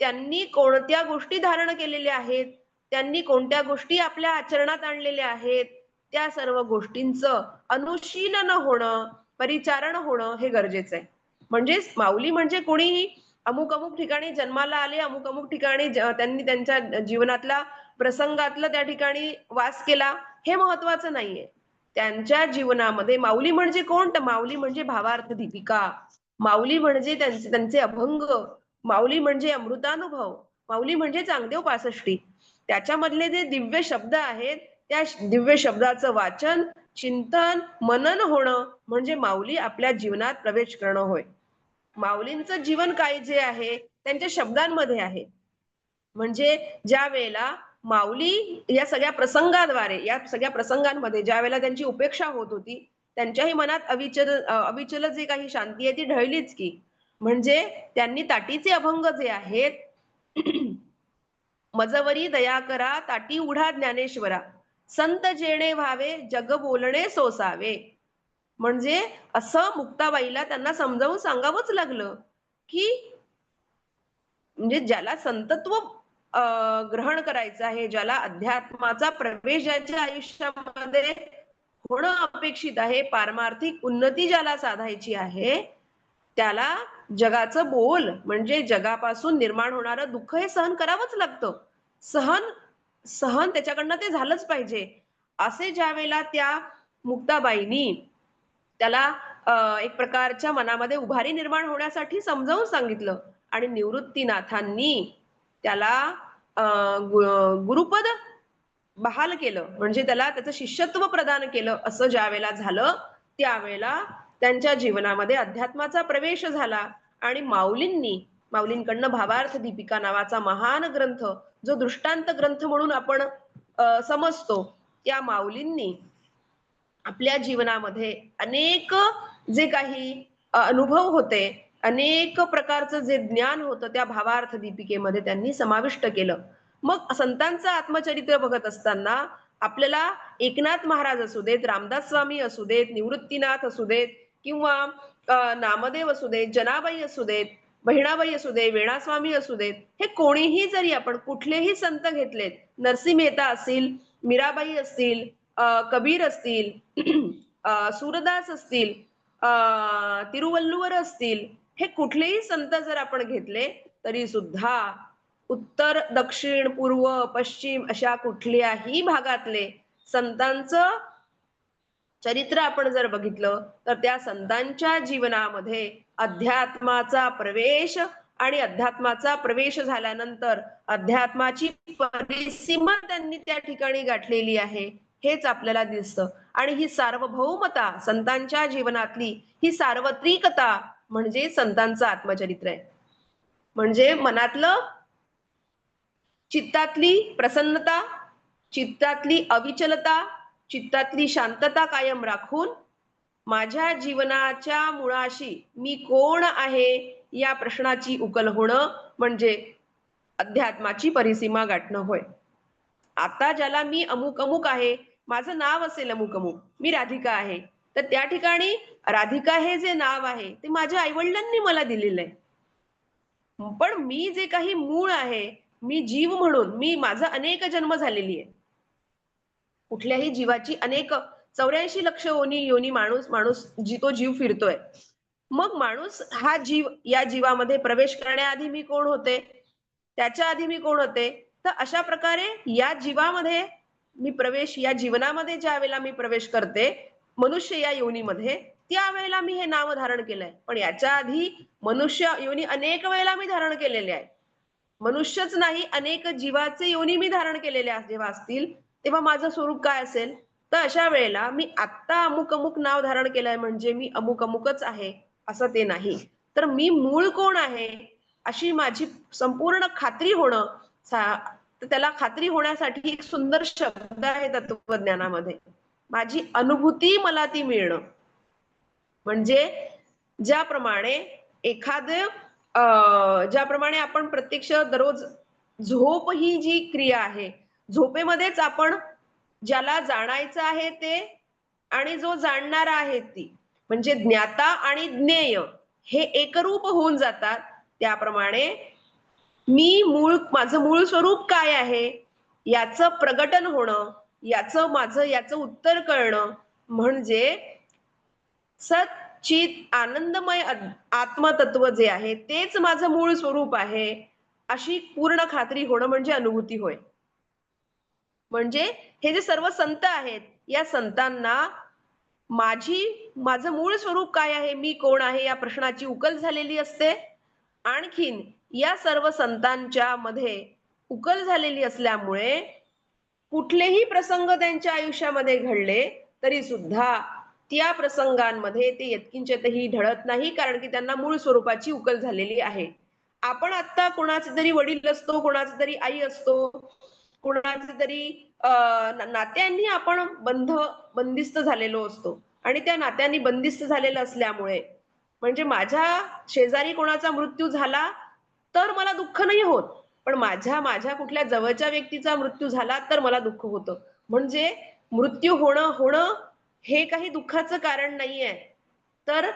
त्यांनी कोणत्या गोष्टी धारण केलेल्या आहेत, त्यांनी कोणत्या गोष्टी आपल्या आचरणात आणलेल्या आहेत, त्या सर्व गोष्टींचं अनुशीलन होणं, परिचारण होणं हे गरजेचं आहे. म्हणजेच माऊली म्हणजे कोणीही अमुक अमुक ठिकाणी जन्माला आले, अमुक अमुक ठिकाणी त्यांनी त्यांच्या जीवनातला प्रसंगातला त्या ठिकाणी वास केला, हे महत्वाचं नाहीये. त्यांच्या जीवनामध्ये माऊली म्हणजे कोण? तर माऊली म्हणजे भावार्थ दीपिका, माऊली म्हणजे त्यांचे अभंग, माऊली म्हणजे अमृतानुभव, माऊली म्हणजे चांगदेव पासष्टी. त्याच्यामधले जे दिव्य शब्द आहेत, त्या दिव्य शब्दाचं वाचन, चिंतन, मनन होणं म्हणजे माऊली आपल्या जीवनात प्रवेश करणं होय. माऊलींचं जीवन काय जे आहे त्यांच्या शब्दांमध्ये आहे. म्हणजे ज्या वेळेला माऊली या सगळ्या प्रसंगाद्वारे, या सगळ्या प्रसंगांमध्ये ज्या वेळेला त्यांची उपेक्षा होत होती, त्यांच्याही मनात अविचल जे काही शांती आहे ती ढळलीच की. म्हणजे त्यांनी ताटीचे अभंग जे आहेत, मजवरी दया करा ताटी उघडा ज्ञानेश्वरा, संत जेणे व्हावे जग बोलणे सोसावे. म्हणजे असं मुक्ताबाईला त्यांना समजावून सांगावंच लागलं, की म्हणजे ज्याला संतत्व ग्रहण करायचं आहे, ज्याला अध्यात्माचा प्रवेश ज्याच्या आयुष्यामध्ये होणं अपेक्षित आहे, पारमार्थिक उन्नती ज्याला साधायची आहे, त्याला जगाचं बोल म्हणजे जगापासून निर्माण होणारं दुःख हे सहन करावंच लागतं. सहन सहन त्याच्याकडनं ते झालंच पाहिजे. असे ज्यावेळेला त्या मुक्ताबाईंनी त्याला एक प्रकारच्या मनामध्ये उभारी निर्माण होण्यासाठी समजावून सांगितलं आणि निवृत्तीनाथांनी त्याला गुरुपद बहाल केलं, म्हणजे त्याला त्याचं शिष्यत्व प्रदान केलं. असं ज्यावेळेला झालं, त्यावेळेला त्यांच्या जीवनामध्ये अध्यात्माचा प्रवेश झाला आणि माऊलींकडनं भावार्थ दीपिका नावाचा महान ग्रंथ, जो दृष्टांत ग्रंथ म्हणून आपण समजतो, त्या माऊलींनी आपल्या जीवनामध्ये अनेक जे काही अनुभव होते, अनेक प्रकारचं जे ज्ञान होतं त्या भावार्थ दीपिकेमध्ये त्यांनी समाविष्ट केलं मग संतांचं आत्मचरित्र बघत असताना आपल्याला एकनाथ महाराज असू देत, रामदास स्वामी असू देत, निवृत्तीनाथ असू देत किंवा नामदेव असू देत, जनाबाई असू देत, बहिणाबाई असू दे, वेणास्वामी असू देत, हे कोणीही जरी आपण कुठलेही संत घेतलेत, नरसिंह मेहता असतील, मीराबाई असतील, कबीर असतील, सूरदास असतील, तिरुवल्लुवर असतील, हे कुठलेही संत जर आपण घेतले तरी सुद्धा उत्तर, दक्षिण, पूर्व, पश्चिम अशा कुठल्याही भागातले संतांचं चरित्र आपण जर बघितलं तर त्या संतांच्या जीवनामध्ये अध्यात्माचा प्रवेश आणि अध्यात्माचा प्रवेश झाल्यानंतर अध्यात्माची परिसीमा त्यांनी त्या ठिकाणी गाठलेली आहे हेच आपल्याला दिसतं. आणि ही सार्वभौमता संतांच्या जीवनातली ही सार्वत्रिकता म्हणजे संतांचं आत्मचरित्र आहे. म्हणजे मनातलं चित्तातली प्रसन्नता, चित्तातली अविचलता, चित्तातली शांतता कायम राखून माझ्या जीवनाच्या मुळाशी मी कोण आहे या प्रश्नाची उकल होणं म्हणजे अध्यात्माची परिसीमा गाठणं होय. आता ज्याला मी अमुक अमुक आहे, माझं नाव असेल अमुक अमुक, मी राधिका आहे, तर त्या ठिकाणी राधिका हे जे नाव आहे ते माझ्या आईवडिलांनी मला दिलेलं आहे. पण मी जे काही मूळ आहे, मी जीव म्हणून मी माझा अनेक जन्म झालेली आहे. कुठल्याही जीवाची अनेक 84 लक्ष योनी माणूस माणूस तो जीव फिरतोय. मग माणूस हा जीव या जीवामध्ये प्रवेश करण्याआधी मी कोण होते, त्याच्या आधी मी कोण होते, तर अशा प्रकारे या जीवामध्ये मी प्रवेश या जीवनामध्ये ज्या वेळेला मी प्रवेश करते मनुष्य या योनीमध्ये, त्यावेळेला मी हे नाव धारण केलंय. पण याच्या आधी मनुष्य योनी अनेक वेळेला मी धारण केलेले आहे. मनुष्यच नाही अनेक जीवाचे योनी मी धारण केलेले जेव्हा असतील तेव्हा माझं स्वरूप काय असेल, तर अशा वेळेला मी आत्ता अमुक अमुक नाव धारण केलंय म्हणजे मी अमुक अमुकच आहे असं ते नाही. तर मी मूळ कोण आहे अशी माझी संपूर्ण खात्री होणं, तर त्याला खात्री होण्यासाठी एक सुंदर शब्द आहे तत्वज्ञानामध्ये, माझी अनुभूती मला ती मिळणं. म्हणजे ज्याप्रमाणे एखादं ज्याप्रमाणे आपण प्रत्यक्ष दररोज झोप ही जी क्रिया आहे, झोपेमध्येच आपण ज्याला जाणायचं आहे ते आणि जो जाणणारा आहे ती, म्हणजे ज्ञाता आणि ज्ञेय हे एकरूप होऊन जातात. त्याप्रमाणे मी माझं मूळ स्वरूप काय आहे याचं प्रगटन होणं, याचं उत्तर कळणं म्हणजे सत चित आनंदमय आत्मतत्व जे आहे तेच माझं मूळ स्वरूप आहे अशी पूर्ण खात्री होणं म्हणजे अनुभूती होय. म्हणजे हे जे सर्व संत आहेत या संतांना माझं मूळ स्वरूप काय आहे, मी कोण आहे या प्रश्नाची उकल झालेली असते. आणखीन या सर्व संतांच्या मध्ये उकल झालेली असल्यामुळे कुठलेही प्रसंग त्यांच्या आयुष्यामध्ये घडले तरी सुद्धा त्या प्रसंगांमध्ये ते यत्किंचितही ढळत नाही, कारण की त्यांना मूळ स्वरूपाची उकल झालेली आहे. आपण आता कोणाचे तरी वडील असतो, कोणाचे तरी आई असतो, कोणाचे तरी नात्यांनी आपण बंदिस्त झालेलो असतो आणि त्या नात्यांनी बंदिस्त झालेलं असल्यामुळे म्हणजे माझ्या शेजारी कोणाचा मृत्यू झाला तर मला दुःख नाही होत, पण माझ्या कुठल्या जवळच्या व्यक्तीचा मृत्यू झाला तर मला दुःख होतं. म्हणजे मृत्यू होणं हे काही दुःखाचं कारण नाहीये, तर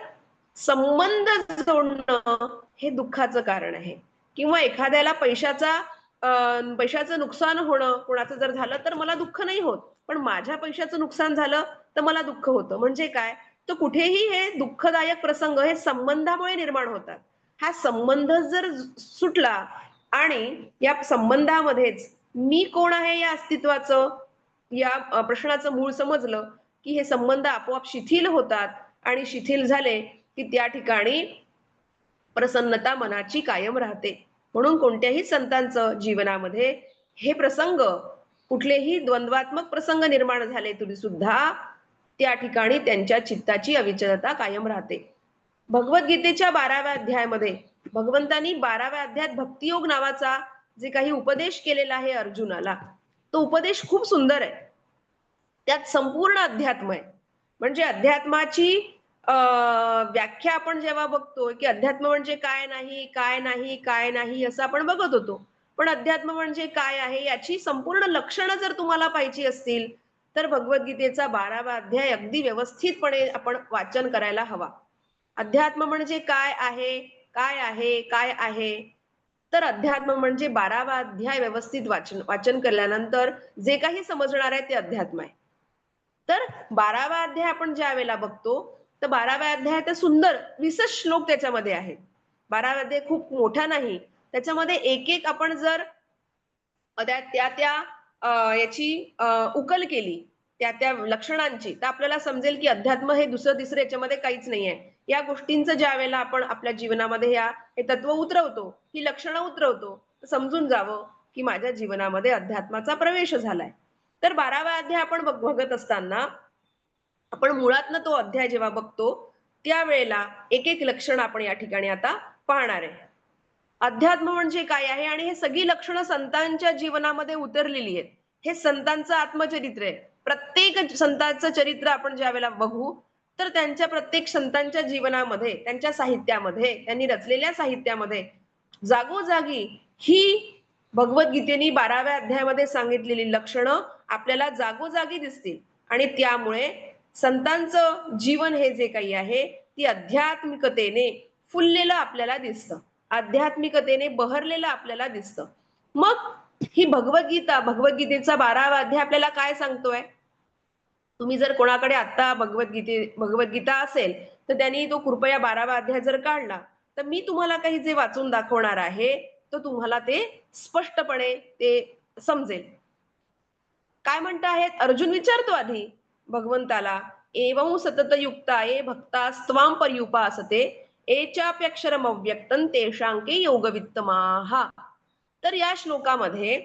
संबंध जोडणं हे दुःखाचं कारण आहे. किंवा एखाद्याला पैशाचं नुकसान होणं कोणाचं जर झालं तर मला दुःख नाही होत, पण माझ्या पैशाचं नुकसान झालं तर मला दुःख होतं. म्हणजे काय, तर कुठेही हे दुःखदायक प्रसंग हे संबंधामुळे निर्माण होतात. हा संबंध जर सुटला आणि या संबंधामध्येच मी कोण आहे या अस्तित्वाचं या प्रश्नाचं मूळ समजलं की हे संबंध आपोआप शिथिल होतात आणि शिथिल झाले की त्या ठिकाणी प्रसन्नता मनाची कायम राहते. म्हणून कोणत्याही संतांचं जीवनामध्ये हे प्रसंग कुठलेही द्वंद्वात्मक प्रसंग निर्माण झाले तरी सुद्धा त्या ठिकाणी त्यांच्या चित्ताची अविचलता कायम राहते. भगवद्गीतेच्या 12व्या अध्यायामध्ये भगवंतांनी 12व्या अध्यायात भक्तियोग नावाचा जे काही उपदेश केलेला आहे अर्जुनाला, तो उपदेश खूप सुंदर आहे. त्यात संपूर्ण अध्यात्म आहे. म्हणजे अध्यात्माची व्याख्या आपण जेव्हा बघतो की अध्यात्म म्हणजे काय नाही काय नाही काय नाही असं आपण बघत होतो. पण अध्यात्म म्हणजे काय आहे याची संपूर्ण लक्षणं जर तुम्हाला पाहिजे असतील, तर भगवद्गीतेचा 12वा अध्याय अगदी व्यवस्थितपणे आपण वाचन करायला हवा. अध्यात्म म्हणजे काय आहे? काय आहे? काय आहे? तर अध्यात्म म्हणजे 12वा अध्याय व्यवस्थित वाचन केल्यानंतर जे काही समजणार आहे ते अध्यात्म आहे. तर 12वा अध्याय आपण ज्यावेळेला बघतो, तर 12व्या अध्यायात सुंदर 20च श्लोक त्याच्यामध्ये आहेत. 12वा अध्याय खूप मोठा नाही. त्याच्यामध्ये एक-एक आपण जर त्या याची उकल केली, त्या लक्षणांची, तर आपल्याला समजेल की अध्यात्म हे दुसरं-तिसरं याच्यामध्ये काहीच नाहीये. या गोष्टींचं ज्यावेळेला आपण आपल्या जीवनामध्ये हे तत्व उतरवतो, ही लक्षणं उतरवतो, तर समजून जावं की माझ्या जीवनामध्ये अध्यात्माचा प्रवेश झालाय. तर 12वा अध्याय आपण बघत असताना आपण मुळातनं तो अध्याय जेव्हा बघतो, त्यावेळेला एक-एक लक्षण आपण या ठिकाणी आता पाहणार आहे. अध्यात्म म्हणजे काय आहे आणि हे सगळी लक्षणं संतांच्या जीवनामध्ये उतरलेली आहेत. हे संतांचं आत्मचरित्र आहे. प्रत्येक संतांचं चरित्र आपण ज्यावेळेला बघू, तर त्यांच्या प्रत्येक संतांच्या जीवनामध्ये, त्यांच्या साहित्यामध्ये, त्यांनी रचलेल्या साहित्यामध्ये जागोजागी ही भगवद्गीतेने 12व्या अध्यायामध्ये सांगितलेली लक्षणं आपल्याला जागोजागी दिसतील आणि त्यामुळे संतांचं जीवन हे जे काही आहे, ती आध्यात्मिकतेने फुललेलं आपल्याला दिसतं. आध्यात्मिकतेने बहरलेलं आपल्याला दिसतं. मग ही भगवद्गीतेचा 12वा अध्याय आपल्याला काय सांगतोय? तुम्ही जर कोणाकडे आता भगवद्गीता असेल, तर त्यांनी तो कृपया 12वा अध्याय जर काढला, तर मी तुम्हाला काही जे वाचून दाखवणार आहे, तर तुम्हाला ते स्पष्टपणे ते समजेल. काय म्हणताहेत? अर्जुन विचारतो आधी भगवंताला, "एवं सततयुक्ताये भक्तास्त्वां पर्युपासते, ये चाप्यक्षरमव्यक्तं तेषां के योगवित्तमाः." तर या श्लोकामध्ये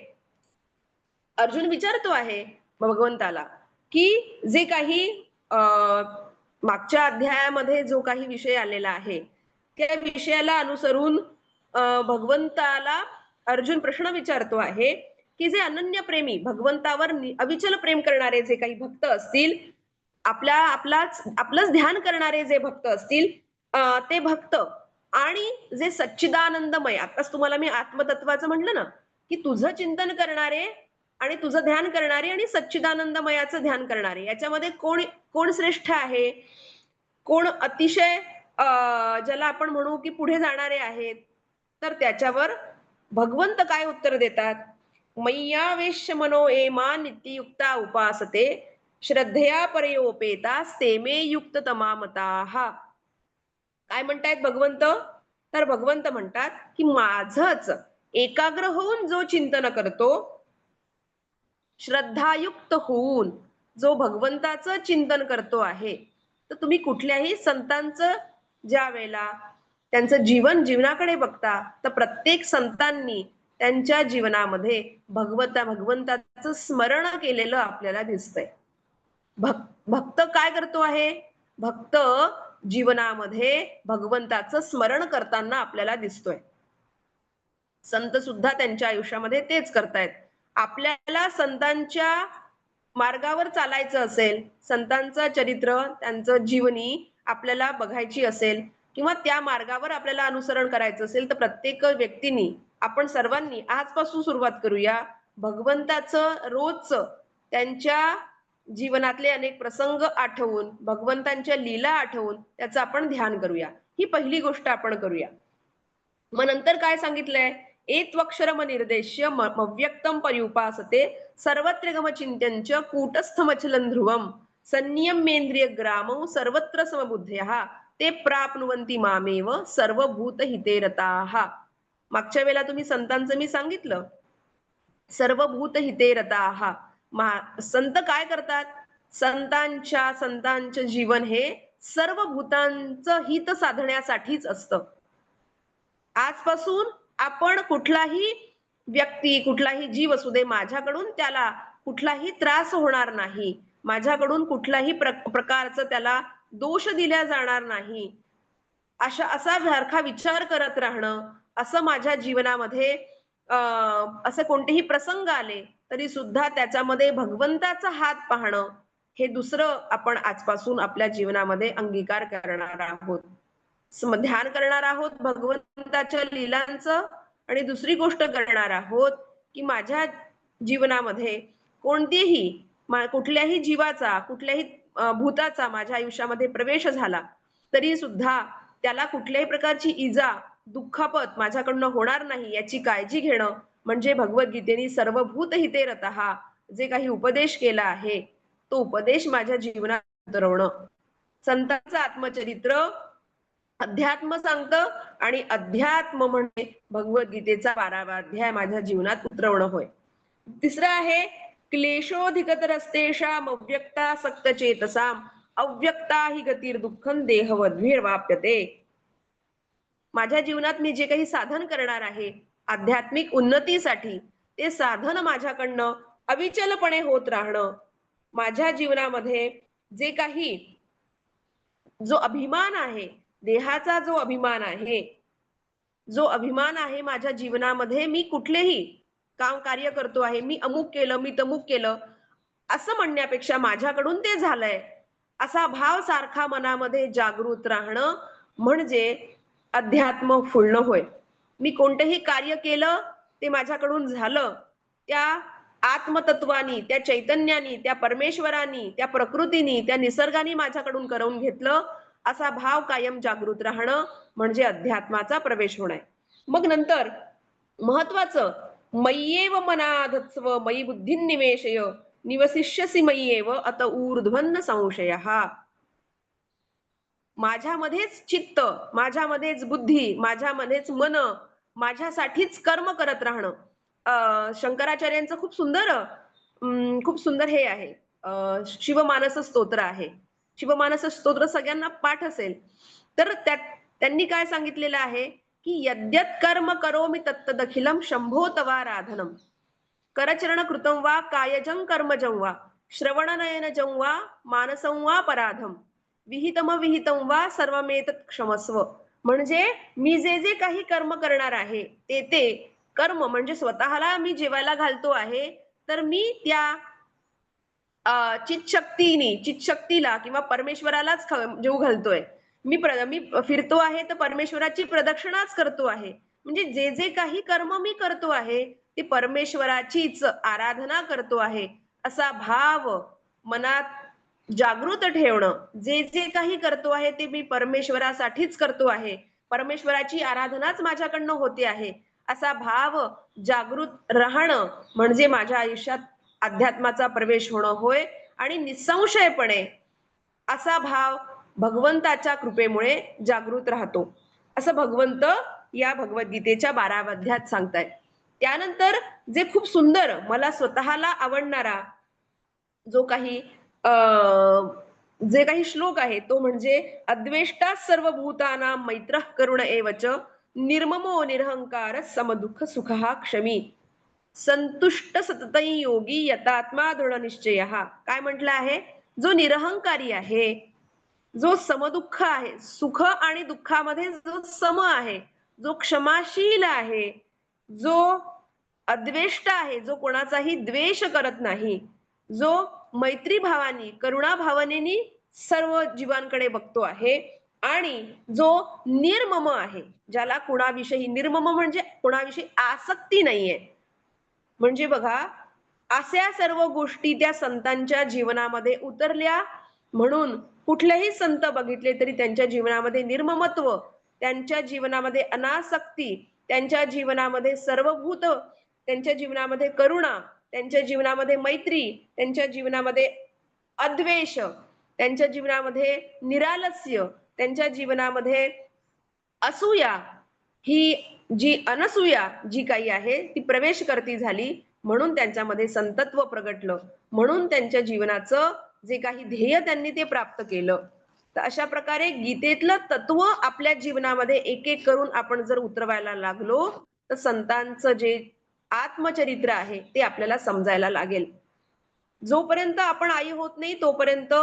अर्जुन विचारतो आहे भगवंताला, की जे काही मागच्या अध्यायामध्ये जो काही विषय आलेला आहे, त्या विषयाला अनुसरून भगवंताला अर्जुन प्रश्न विचारतो आहे, की जे अनन्य प्रेमी भगवंतावर अविचल प्रेम करणारे जे काही भक्त असतील, आपलंच ध्यान करणारे जे भक्त असतील, ते भक्त आणि जे सच्चिदानंदमय, आताच तुम्हाला मी आत्मतत्वाचं म्हटलं ना, की तुझं चिंतन करणारे आणि तुझं ध्यान करणारे आणि सच्चिदानंदमयाचं ध्यान करणारे याच्यामध्ये कोण कोण श्रेष्ठ आहे? कोण अतिशय ज्याला आपण म्हणू की पुढे जाणारे आहेत? तर त्याच्यावर भगवंत काय उत्तर देतात? "मय्यावेश्य मनो ये मां नित्ययुक्ता उपासते, श्रद्धया परयोपेतास्ते मे युक्ततमा मताः." काय म्हणतायत भगवंत? तर भगवंत म्हणतात, की माझंच एकाग्र होऊन जो चिंतन करतो, श्रद्धायुक्त होऊन जो भगवंताचं चिंतन करतो आहे, तर तुम्ही कुठल्याही संतांचं ज्यावेळेला त्यांचं जीवनाकडे बघता, तर प्रत्येक संतांनी त्यांच्या जीवनामध्ये भगवंताचं स्मरण केलेलं आपल्याला दिसतंय. भक्त काय करतो आहे? भक्त जीवनामध्ये भगवंताचं स्मरण करताना आपल्याला दिसतोय. संत सुद्धा त्यांच्या आयुष्यामध्ये तेच करतायत. आपल्याला संतांच्या मार्गावर चालायचं असेल, संतांचं चरित्र, त्यांचं जीवनी आपल्याला बघायची असेल किंवा त्या मार्गावर आपल्याला अनुसरण करायचं असेल, तर प्रत्येक व्यक्तीनी, आपण सर्वांनी आजपासून सुरुवात करूया. भगवंताचं रोजचं त्यांच्या जीवनातले अनेक प्रसंग आठवून, भगवंतांच्या लीला आठवून त्याचं आपण ध्यान करूया. ही पहिली गोष्ट आपण करूया. मग नंतर काय सांगितलंय? "एत्वक्षरम निर्देश्य मव्यक्तं पर्युपासते, सर्वत्र गमचिन्त्यञ्च कूटस्थमचलं ध्रुवम्, संनियम्येन्द्रियग्रामौ सर्वत्र समबुद्धयः, ते प्राप्नुवन्ति मामेव सर्वभूतहिते रताः." मागच्या वेळेला तुम्ही संतांचं मी सांगितलं. सर्वभूतहिते रताः. संत काय करतात? संतांचं जीवन हे सर्व भूतांचं हित साधण्यासाठीच असतं. आजपासून आपण कुठलाही व्यक्ती, कुठलाही जीव असू दे, माझ्याकडून त्याला कुठलाही त्रास होणार नाही. माझ्याकडून कुठल्याही प्रकारचं त्याला दोष दिला जाणार नाही. असा सारखा विचार करत राहणं, असं माझ्या जीवनामध्ये असे कोणतेही प्रसंग आले, तरी सुद्धा त्याच्यामध्ये भगवंताचा हात पाहणं, हे दुसरं आपण आजपासून आपल्या जीवनामध्ये अंगीकार करणार आहोत. ध्यान करणार आहोत भगवंताच्या लीलांचं आणि दुसरी गोष्ट करणार आहोत की माझ्या जीवनामध्ये कुठल्याही जीवाचा, कुठल्याही भूताचा माझ्या आयुष्यामध्ये प्रवेश झाला तरी सुद्धा त्याला कुठल्याही प्रकारची इजा, दुखापत माझ्याकडनं होणार नाही याची काळजी घेणं म्हणजे भगवद्गीतेने सर्वभूत हिते रतः जे काही उपदेश केला आहे तो उपदेश माझ्या जीवनात उतरवणं. संतांचं आत्मचरित्र अध्यात्म सांगतं आणि अध्यात्म म्हणजे भगवद्गीतेचा 12वा अध्याय माझ्या जीवनात उतरवणं होय. तिसरं आहे क्लेशोधिकतरस्तेषाम अव्यक्ता चेतसाम अव्यक्ता ही गतीर दुःखम देहवद्भिर्वाप्यते. माझ्या जीवनात मी जे काही साधन करणार आहे आध्यात्मिक उन्नतीसाठी ते साधन माझ्याकडनं अविचलपणे होत राहणं. माझ्या जीवनामध्ये जे काही जो अभिमान आहे, देहाचा जो अभिमान आहे, जो अभिमान आहे माझ्या जीवनामध्ये मी कुठलेही काम कार्य करतो आहे, मी अमुक केलं, मी तमुक केलं असं म्हणण्यापेक्षा माझ्याकडून ते झालंय असा भाव सारखा मनामध्ये जागृत राहणं म्हणजे अध्यात्म फुलणं होय. मी कोणतंही कार्य केलं ते माझ्याकडून झालं त्या आत्मतत्वानी, त्या चैतन्यानी, त्या परमेश्वरानी, त्या प्रकृतीनी, त्या निसर्गाने माझ्याकडून करवून घेतलं असा भाव कायम जागृत राहणं म्हणजे अध्यात्माचा प्रवेश होणं. मग नंतर महत्वाचं मय्येव मनाधत्स्व मयी बुद्धी निवेशय निवसिष्यसि मय्येव अत ऊर्ध्वन्न संशयः. माझ्यामध्येच चित्त, माझ्यामध्येच बुद्धी, माझ्यामध्येच मन, माझ्यासाठीच कर्म करत राहणं. शंकराचार्यांचं खूप सुंदर हे आहे, शिवमानस स्तोत्र आहे. शिवमानस स्तोत्र सगळ्यांना पाठ असेल तर त्यांनी काय सांगितलेलं आहे की यद्यत कर्म करोमि तत्तदखिलम शंभो तवाराधनम करचरण कृतं वा कायजं कर्मजं वा श्रवणनयनजं वा मानसं वा पराधम विहितम वा सर्वमेतत् क्षमस्व. म्हणजे मी जे जे काही कर्म करणार आहे ते कर्म म्हणजे स्वतःला मी जेवायला घालतो आहे तर मी त्या चितशक्तीला किंवा परमेश्वरालाच जेवू घालतोय. मी फिरतो आहे तर परमेश्वराची प्रदक्षिणाच करतो आहे. म्हणजे जे जे काही कर्म मी करतो आहे ते परमेश्वराचीच आराधना करतो आहे असा भाव मनात जागृत ठेवणं. जे जे काही करतो आहे ते मी परमेश्वरासाठीच करतो आहे, परमेश्वराची आराधनाच माझ्याकडनं होते आहे असा भाव जागृत राहणं म्हणजे माझ्या आयुष्यात अध्यात्माचा प्रवेश होणं होय. आणि निसंशयपणे असा भाव भगवंताच्या कृपेमुळे जागृत राहतो असं भगवंत या भगवद्गीतेच्या 12व्या अध्यायात सांगतायत. त्यानंतर जे खूप सुंदर मला स्वतःला आवडणारा जो काही जे काही श्लोक आहे तो म्हणजे अद्वेष्टा सर्वभूतानां मैत्रः करुण एवच निर्ममो निरहंकार समदुःख सुखः क्षमी संतुष्ट सततं योगी यतात्मा दृढ निश्चयः. काय म्हटलं आहे? जो निरहंकारी आहे, जो समदुःख आहे, सुख आणि दुःखामध्ये जो सम आहे, जो क्षमाशील आहे, जो अद्वेष्ट आहे, जो कोणाचाही द्वेष करत नाही, जो मैत्री भावानी, करुणा भावनेनी सर्व जीवांकडे बघतो आहे आणि जो निर्मम आहे, ज्याला कुणाविषयी निर्मम म्हणजे कुणाविषयी आसक्ती नाहीये. म्हणजे बघा अशा सर्व गोष्टी त्या संतांच्या जीवनामध्ये उतरल्या म्हणून कुठलेही संत बघितले तरी त्यांच्या जीवनामध्ये निर्ममत्व, त्यांच्या जीवनामध्ये अनासक्ती, त्यांच्या जीवनामध्ये सर्वभूत, त्यांच्या जीवनामध्ये करुणा, त्यांच्या जीवनामध्ये मैत्री, त्यांच्या जीवनामध्ये अद्वेष, त्यांच्या जीवनामध्ये निरालस्य, त्यांच्या जीवनामध्ये असूया ही जी अनसूया जी काही आहे ती प्रवेश करती झाली म्हणून त्यांच्यामध्ये संतत्व प्रगटलं, म्हणून त्यांच्या जीवनाचं जे काही ध्येय त्यांनी ते प्राप्त केलं. तर अशा प्रकारे गीतेतलं तत्व आपल्या जीवनामध्ये एक एक करून आपण जर उतरवायला लागलो तर संतांचं जे आत्मचरित्र आहे ते आपल्याला समजायला लागेल. जोपर्यंत आपण आई होत नाही तोपर्यंत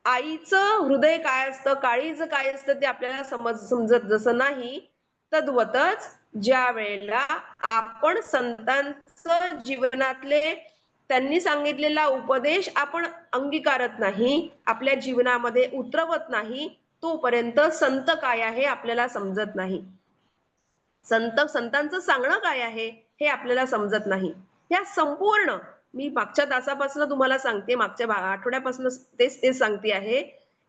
आईचं हृदय काय असतं, काळीज काय असतं ते आपल्याला समजत जसं नाही, तद्वतच ज्या वेळेला आपण संतांचं जीवनातले त्यांनी सांगितलेला उपदेश आपण अंगीकारत नाही, आपल्या जीवनामध्ये उतरवत नाही, तोपर्यंत संत काय आहे आपल्याला समजत नाही. संतांचं सांगणं काय आहे हे आपल्याला समजत नाही. ह्या संपूर्ण मी मागच्या तासापासून तुम्हाला सांगते, मागच्या आठवड्यापासून तेच तेच सांगते आहे,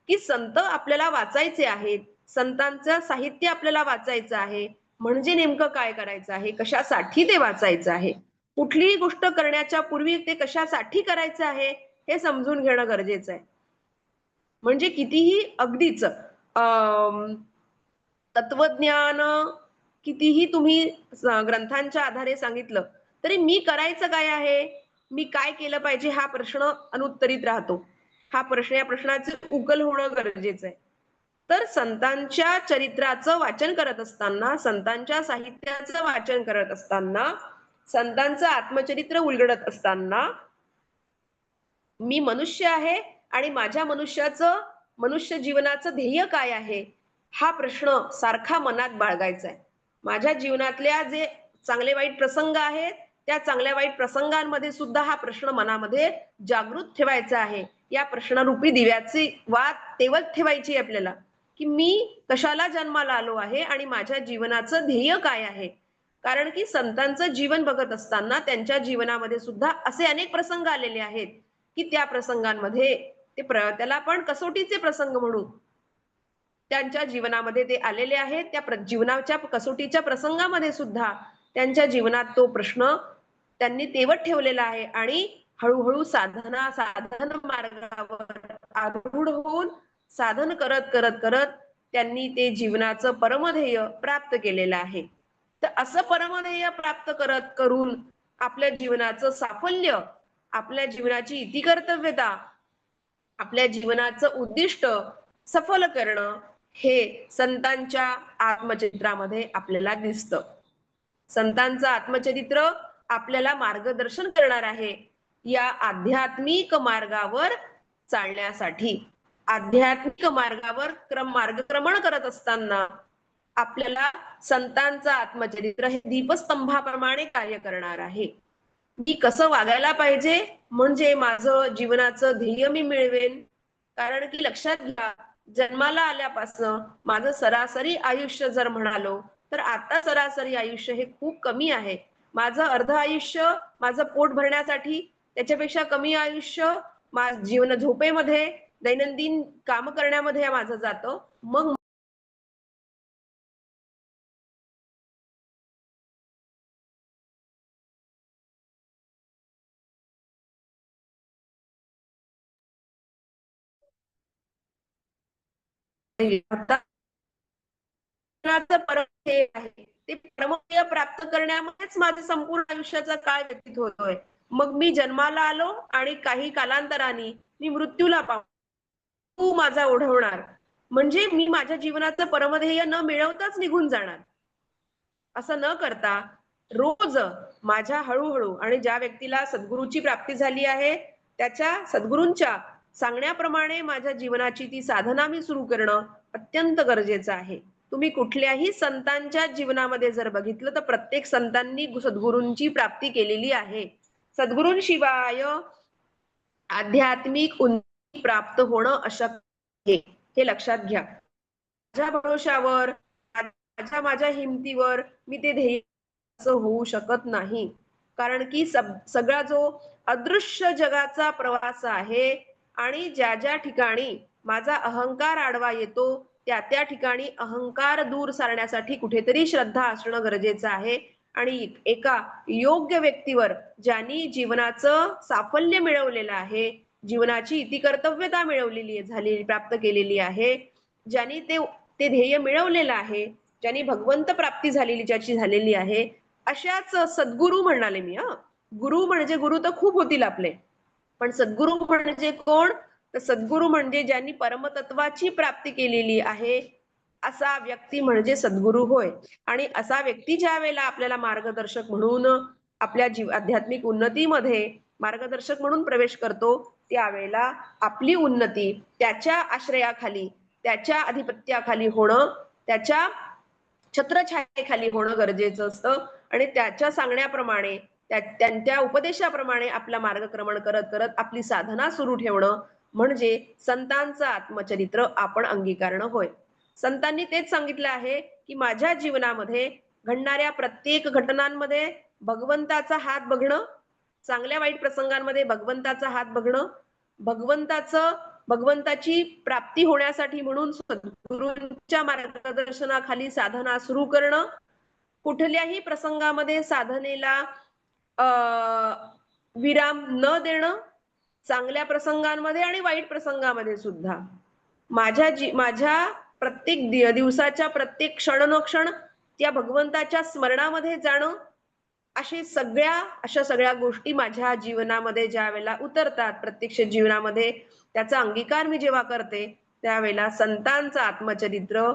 की संत आपल्याला वाचायचे आहेत. संतांचं साहित्य आपल्याला वाचायचं आहे. म्हणजे नेमकं काय करायचं आहे? कशासाठी ते वाचायचं आहे? कुठलीही गोष्ट करण्याच्या पूर्वी ते कशासाठी करायचं आहे? हे समजून घेणं गरजेचं आहे. म्हणजे कितीही अगदीच तत्वज्ञान कितीही तुम्ही ग्रंथांच्या आधारे सांगितलं, तरी मी करायचं काय आहे? मी काय केलं पाहिजे? हा प्रश्न अनुत्तरित राहतो. या प्रश्नाचे उकल होणं गरजेचं आहे. तर संतांच्या चरित्राचं वाचन करत असताना, संतांच्या साहित्याचं वाचन करत असताना, संतांचं आत्मचरित्र उलगडत असताना मी मनुष्य आहे आणि माझ्या मनुष्य जीवनाचं ध्येय काय आहे? हा प्रश्न सारखा मनात बाळगायचा आहे. माझ्या जीवनातल्या जे चांगले वाईट प्रसंग आहेत, त्या चांगल्या वाईट प्रसंगांमध्ये सुद्धा हा प्रश्न मनामध्ये जागृत ठेवायचा आहे. या प्रश्नरूपी दिव्याची वात तेवत ठेवायची आहे आपल्याला, की मी कशाला जन्माला आलो आहे आणि माझ्या जीवनाचं ध्येय काय आहे? कारण की संतांचं जीवन बघत असताना त्यांच्या जीवनामध्ये सुद्धा असे अनेक प्रसंग आलेले आहेत, की त्या प्रसंगांमध्ये त्याला आपण कसोटीचे प्रसंग म्हणू. त्यांच्या जीवनामध्ये ते आलेले आहेत. त्या जीवनाच्या कसोटीच्या प्रसंगामध्ये सुद्धा त्यांच्या जीवनात तो प्रश्न त्यांनी तेवत ठेवलेला आहे आणि हळू साधन मार्गावर आरूढ होऊन साधन करत त्यांनी ते जीवनाचं परमध्येय प्राप्त केलेलं आहे. तर असं परमध्येय प्राप्त करून आपल्या जीवनाचं साफल्य, आपल्या जीवनाची इतिकर्तव्यता, आपल्या जीवनाचं उद्दिष्ट सफल करणं हे संतांच्या आत्मचरित्रामध्ये आपल्याला दिसतं. संतांचं आत्मचरित्र आपल्याला मार्गदर्शन करणार आहे या आध्यात्मिक मार्गावर चालण्यासाठी. आध्यात्मिक मार्गावर मार्गक्रमण करत असताना आपल्याला संतांचं आत्मचरित्र हे दीपस्तंभाप्रमाणे कार्य करणार आहे. मी कसं वागायला पाहिजे म्हणजे माझं जीवनाचं ध्येय मी मिळवेन. कारण की लक्षात घ्या, जन्माला आल्यापासून माझं सरासरी आयुष्य जर म्हणालो तर आता सरासरी आयुष्य हे खूप कमी आहे. माझं अर्ध आयुष्य माझं पोट भरण्यासाठी, त्याच्यापेक्षा कमी आयुष्य जीवन झोपेमध्ये, दैनंदिन काम करण्यामध्ये माझं जातं. मग आता परम ध्येय आहे. ते परमध्येय प्राप्त करण्यामध्येच माझं संपूर्ण आयुष्याचा काळ व्यतीत होतोय. मग मी जन्माला आलो आणि काही कालांतराने मी मृत्यूला तू माझा ओढवणार. म्हणजे मी माझ्या जीवनाचं परमध्येय न मिळवताच निघून जाणार. असं न करता रोज माझ्या हळूहळू आणि ज्या व्यक्तीला सद्गुरूची प्राप्ती झाली आहे, त्याच्या सद्गुरूंच्या सांगण्याप्रमाणे माझ्या जीवनाची ती साधना मी सुरू करणं अत्यंत गरजेचं आहे. तुम्ही कुठल्याही संतांच्या जीवनामध्ये जर बघितलं तर प्रत्येक संतांनी सद्गुरूंची प्राप्ती केलेली आहे. सद्गुरूंशिवाय आध्यात्मिक उन्नती प्राप्त होणं अशक्य आहे. हे लक्षात घ्या. माझ्या भरोशावर, माझ्या हिमतीवर मी ते ध्येय असं होऊ शकत नाही. कारण की सगळा जो अदृश्य जगाचा प्रवास आहे आणि ज्या ठिकाणी माझा अहंकार आडवा येतो, त्या ठिकाणी अहंकार दूर सारण्यासाठी कुठेतरी श्रद्धा असणं गरजेचं आहे. आणि एका योग्य व्यक्तीवर ज्यांनी जीवनाचं साफल्य मिळवलेलं आहे, जीवनाची इतिकर्तव्यता मिळवलेली झालेली प्राप्त केलेली आहे, ज्यांनी ते ध्येय मिळवलेलं आहे, ज्यांनी भगवंत प्राप्ती ज्याची झालेली आहे, अशाच सद्गुरू म्हणाले मी. गुरु म्हणजे गुरु तर खूप होतील आपले, पण सद्गुरू म्हणजे कोण? तर सद्गुरू म्हणजे ज्यांनी परमतत्वाची प्राप्ती केलेली आहे असा व्यक्ती म्हणजे सद्गुरू होय. आणि असा व्यक्ती ज्या वेळेला आपल्याला मार्गदर्शक म्हणून आपल्या आध्यात्मिक उन्नतीमध्ये मार्गदर्शक म्हणून प्रवेश करतो, त्यावेळेला आपली उन्नती त्याच्या आश्रयाखाली, त्याच्या अधिपत्याखाली होणं, त्याच्या छत्रछायेखाली होणं गरजेचं असतं. आणि त्याच्या सांगण्याप्रमाणे, त्यांच्या उपदेशाप्रमाणे आपला मार्गक्रमण करत करत आपली साधना सुरू ठेवणं म्हणजे संतांचं आत्मचरित्र आपण अंगीकारणं होय. संतांनी तेच सांगितलं आहे की माझ्या जीवनामध्ये घडणाऱ्या प्रत्येक घटनांमध्ये भगवंताचा हात बघणं, चांगल्या वाईट प्रसंगांमध्ये भगवंताचा हात बघणं, भगवंताची प्राप्ती होण्यासाठी म्हणून सद्गुरूंच्या मार्गदर्शनाखाली साधना सुरू करणं, कुठल्याही प्रसंगामध्ये साधनेला विराम न देणं, चांगल्या प्रसंगांमध्ये आणि वाईट प्रसंगामध्ये सुद्धा माझ्या प्रत्येक दिवसाच्या प्रत्येक क्षणोक्षण त्या भगवंताच्या स्मरणामध्ये जाणं, अशा सगळ्या गोष्टी माझ्या जीवनामध्ये ज्या वेळेला उतरतात, प्रत्यक्ष जीवनामध्ये त्याचा अंगीकार मी जेव्हा करते, त्यावेळेला संतांचं आत्मचरित्र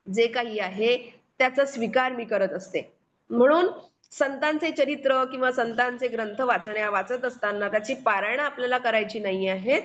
जे काही आहे त्याचा स्वीकार मी करत असते. म्हणून संतांचे चरित्र किंवा संतांचे ग्रंथ वाचत असताना त्याची पारायण आपल्याला करायची नाही आहेत.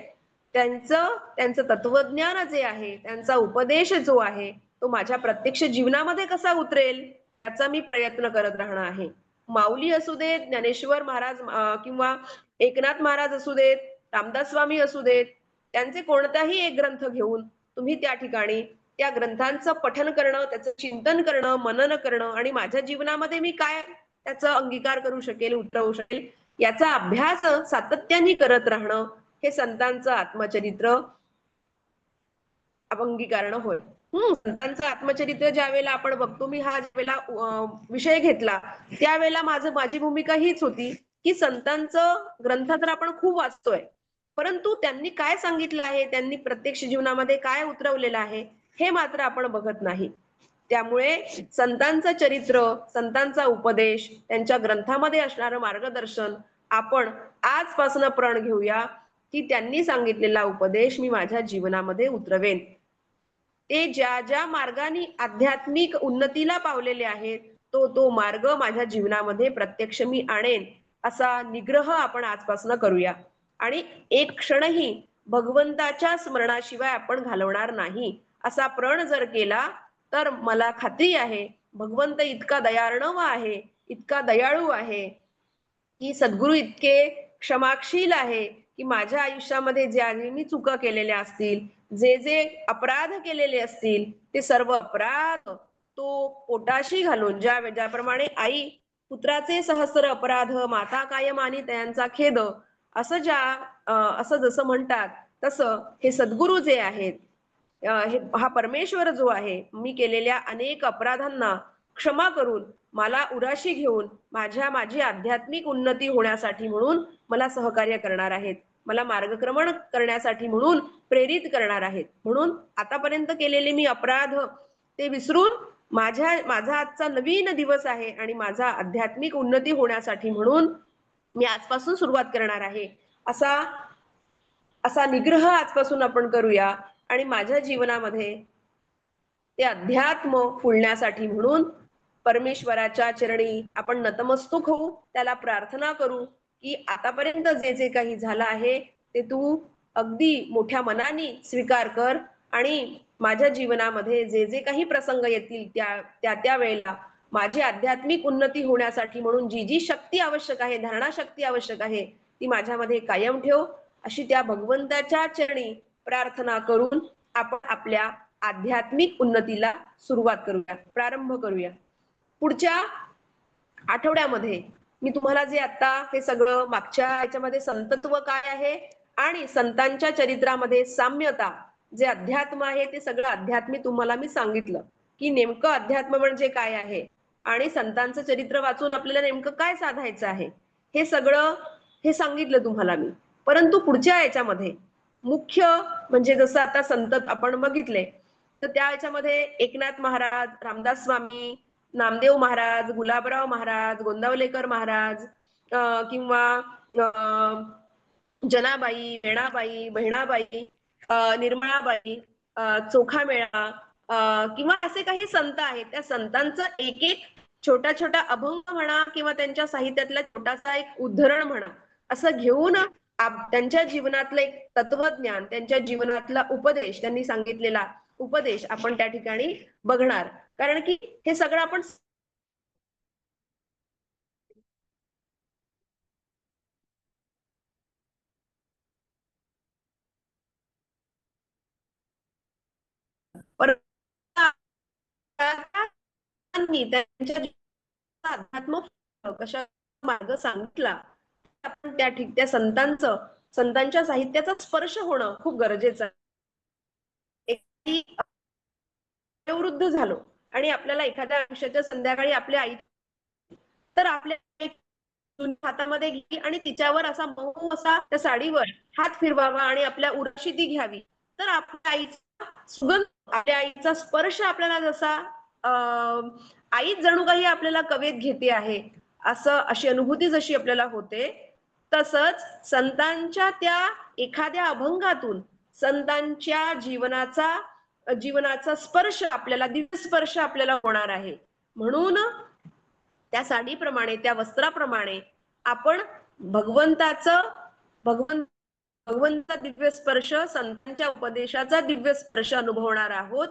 त्यांचं तत्वज्ञान जे आहे, त्यांचा उपदेश जो आहे, तो माझ्या प्रत्यक्ष जीवनामध्ये कसा उतरेल याचा मी प्रयत्न करत राहणं आहे. माऊली असू देत, ज्ञानेश्वर महाराज किंवा एकनाथ महाराज असू देत, रामदास स्वामी असू देत, त्यांचे कोणताही एक ग्रंथ घेऊन तुम्ही त्या ठिकाणी त्या ग्रंथांचं पठन करणं, त्याचं चिंतन करणं, मनन करणं आणि माझ्या जीवनामध्ये मी काय त्याचा अंगीकार करू शकेल, उतरवू शकेल, याचा अभ्यास सातत्याने करत राहणं, हे संतांचं आत्मचरित्र अंगीकारणं होय. संतांचं आत्मचरित्र ज्या वेळेला आपण बघतो, मी हा ज्यावेळेला विषय घेतला, त्यावेळेला माझी भूमिका हीच होती, की संतांचं ग्रंथ तर आपण खूप वाचतोय, परंतु त्यांनी काय सांगितलं आहे, त्यांनी प्रत्यक्ष जीवनामध्ये काय उतरवलेलं आहे, हे मात्र आपण बघत नाही. त्यामुळे संतांचं चरित्र, संतांचा उपदेश, त्यांच्या ग्रंथामध्ये असणारं मार्गदर्शन आपण आजपासून प्रण घेऊया, की त्यांनी सांगितलेला उपदेश मी माझ्या जीवनामध्ये उतरवेन. ते ज्या मार्गाने आध्यात्मिक उन्नतीला पावलेले आहेत, तो मार्ग माझ्या जीवनामध्ये प्रत्यक्ष मी आणेन, असा निग्रह आपण आजपासून करूया. आणि एक क्षणही भगवंताच्या स्मरणाशिवाय आपण घालवणार नाही, असा प्रण जर केला, तर मला खात्री आहे भगवंत इतका दयार्णव आहे, इतका दयाळू आहे, की सद्गुरू इतके क्षमाशील आहे, की माझ्या आयुष्यामध्ये ज्या मी चुका केलेल्या असतील, जे अपराध केलेले असतील, ते सर्व अपराध तो पोटाशी घालून ज्याप्रमाणे आई पुत्राचे सहस्र अपराध माता काय मानी त्यांचा खेद, असं जसं म्हणतात, तसं हे सद्गुरू जे आहेत, हा परमेश्वर जो आहे, मी केलेल्या अनेक अपराधांना क्षमा करून मला उराशी घेऊन माझी आध्यात्मिक उन्नती होण्यासाठी म्हणून मला सहकार्य करणार आहेत, मला मार्गक्रमण करण्यासाठी म्हणून प्रेरित करणार आहेत. म्हणून आतापर्यंत केलेले मी अपराध ते विसरून माझा आजचा नवीन दिवस आहे आणि माझा आध्यात्मिक उन्नती होण्यासाठी म्हणून मी आजपासून सुरुवात करणार आहे, असा असा निग्रह आजपासून आपण करूया. आणि माझ्या जीवनामध्ये ते अध्यात्म फुलण्यासाठी म्हणून परमेश्वराच्या चरणी आपण नतमस्तक होऊ, त्याला प्रार्थना करू, की आतापर्यंत जे काही झालं आहे, ते तू अगदी मोठ्या मनाने स्वीकार कर आणि माझ्या जीवनामध्ये जे काही प्रसंग येतील त्या वेळेला माझी आध्यात्मिक उन्नती होण्यासाठी म्हणून जी शक्ती आवश्यक आहे, धारणा शक्ती आवश्यक आहे, ती माझ्यामध्ये कायम ठेव, अशी त्या भगवंताच्या चरणी प्रार्थना करून आपण आपल्या आध्यात्मिक उन्नतीला सुरुवात करूया, प्रारंभ करूया. पुढच्या आठवड्यामध्ये मी तुम्हाला जे आता हे सगळं मागच्या ह्याच्यामध्ये संतत्व काय आहे आणि संतांच्या चरित्रामध्ये साम्यता जे अध्यात्म आहे, ते सगळं अध्यात्मी तुम्हाला मी सांगितलं, की नेमकं अध्यात्म म्हणजे काय आहे आणि संतांचं चरित्र वाचून आपल्याला नेमकं काय साधायचं आहे, हे सांगितलं तुम्हाला मी. परंतु पुढच्या याच्यामध्ये मुख्य म्हणजे जसं आता संत आपण बघितले, तर त्या याच्यामध्ये एकनाथ महाराज, रामदास स्वामी, नामदेव महाराज, गुलाबराव महाराज, गोंदावलेकर महाराज, किंवा जनाबाई, वेणाबाई, बहिणाबाई, निर्मळाबाई, चोखामेळा, किंवा असे काही संत आहेत, त्या संतांचं एक एक छोटा छोटा अभंग म्हणा किंवा त्यांच्या साहित्यातला छोटासा एक उद्धरण म्हणा, असं घेऊन त्यांच्या जीवनातलं एक तत्वज्ञान, त्यांच्या जीवनातला उपदेश, त्यांनी सांगितलेला उपदेश आपण त्या ठिकाणी बघणार. कारण की हे सगळं आपण संतांनी त्यांच्या अध्यात्म कशा मार्ग सांगितला, आपण त्या संतांच्या साहित्याचा स्पर्श होणं खूप गरजेचं आहे. वयोवृद्ध झालो आणि आपल्याला एखाद्या आयुष्याच्या संध्याकाळी आपल्या आई तर आपल्या हातामध्ये घ्यावी आणि तिच्यावर असा मऊ असा त्या साडीवर हात फिरवावा आणि आपल्या उराशी ती घ्यावी, तर आपल्या आईचा सुगंध, आपल्या आईचा स्पर्श आपल्याला जसा आईच जणू काही आपल्याला कवेत घेते आहे, अशी अनुभूती जशी आपल्याला होते, तसंच संतांच्या त्या एखाद्या अभंगातून संतांच्या जीवनाचा स्पर्श आपल्याला, दिव्य स्पर्श आपल्याला होणार आहे. म्हणून त्या साडीप्रमाणे, त्या वस्त्राप्रमाणे आपण भगवंताचं भगवंत दिव्य स्पर्श, संतांच्या उपदेशाचा दिव्य स्पर्श अनुभवणार आहोत.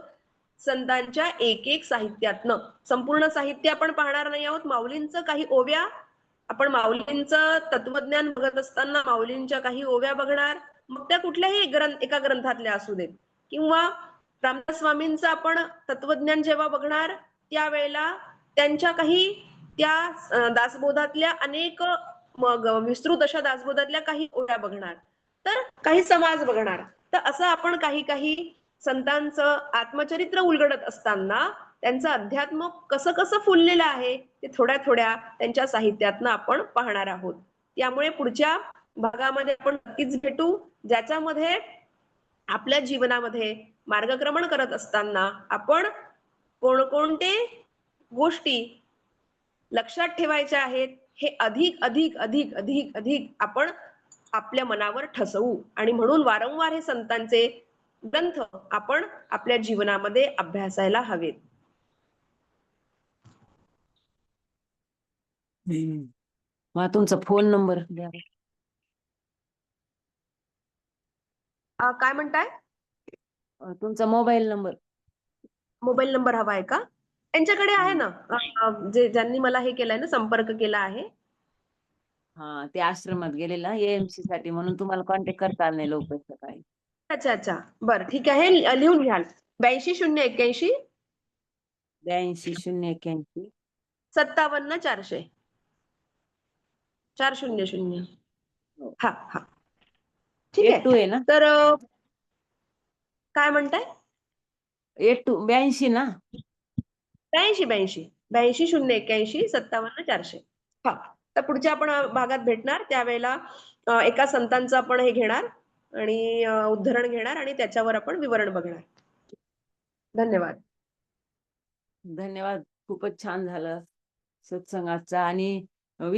संतांच्या एक एक साहित्यातनं. संपूर्ण साहित्य आपण पाहणार नाही आहोत. माऊलींचं काही ओव्या, आपण माऊलींचं तत्वज्ञान बघत असताना माऊलींच्या काही ओव्या बघणार, मग त्या कुठल्याही एका ग्रंथातल्या असू देत, किंवा रामदास स्वामींचं आपण तत्वज्ञान जेव्हा बघणार त्यावेळेला त्यांच्या काही त्या दासबोधातल्या अनेक, मग विस्तृत अशा दासबोधातल्या काही ओव्या बघणार, तर काही समाज बघणार. तर असं आपण काही संतांचं आत्मचरित्र उलगडत असताना त्यांचं अध्यात्म कसं कसं फुललेलं आहे ते थोड्या थोड्या त्यांच्या साहित्यातनं आपण पाहणार आहोत. त्यामुळे पुढच्या भागामध्ये आपण नक्कीच भेटू, ज्याच्यामध्ये आपल्या जीवनामध्ये मार्गक्रमण करत असताना आपण कोणकोणते गोष्टी लक्षात ठेवायच्या आहेत हे अधिक अधिक अधिक अधिक अधिक आपण आपल्या मनावर ठसवू, आणि म्हणून वारंवार हे संतांचे ग्रंथ आपण आपल्या जीवनामध्ये अभ्यासायला हवेत. मग तुमचा फोन नंबर द्या. काय म्हणताय? तुमचा मोबाईल नंबर हवा आहे का? त्यांच्याकडे आहे ना, ज्यांनी मला हे केलंय ना, संपर्क केला आहे. हा, ते आश्रमात गेलेला एएमसी साठी, म्हणून तुम्हाला कॉन्टॅक्ट करता आला नाही लवकर सकाळी. अच्छा अच्छा, बरं ठीक आहे, लिहून घ्याल. 82 081 82 081 57 400 400. हा हा, ठीक 82 आहे. आहे ना? तर काय म्हणताय? 82 ना? 82 081 57 400. हा, तर पुढच्या आपण भागात भेटणार त्यावेळेला एका संतांचं आपण हे घेणार आणि उद्धरण घेणार आणि त्याच्यावर आपण विवरण बघणार. धन्यवाद. धन्यवाद, खूपच छान झालं सत्संगाचा. आणि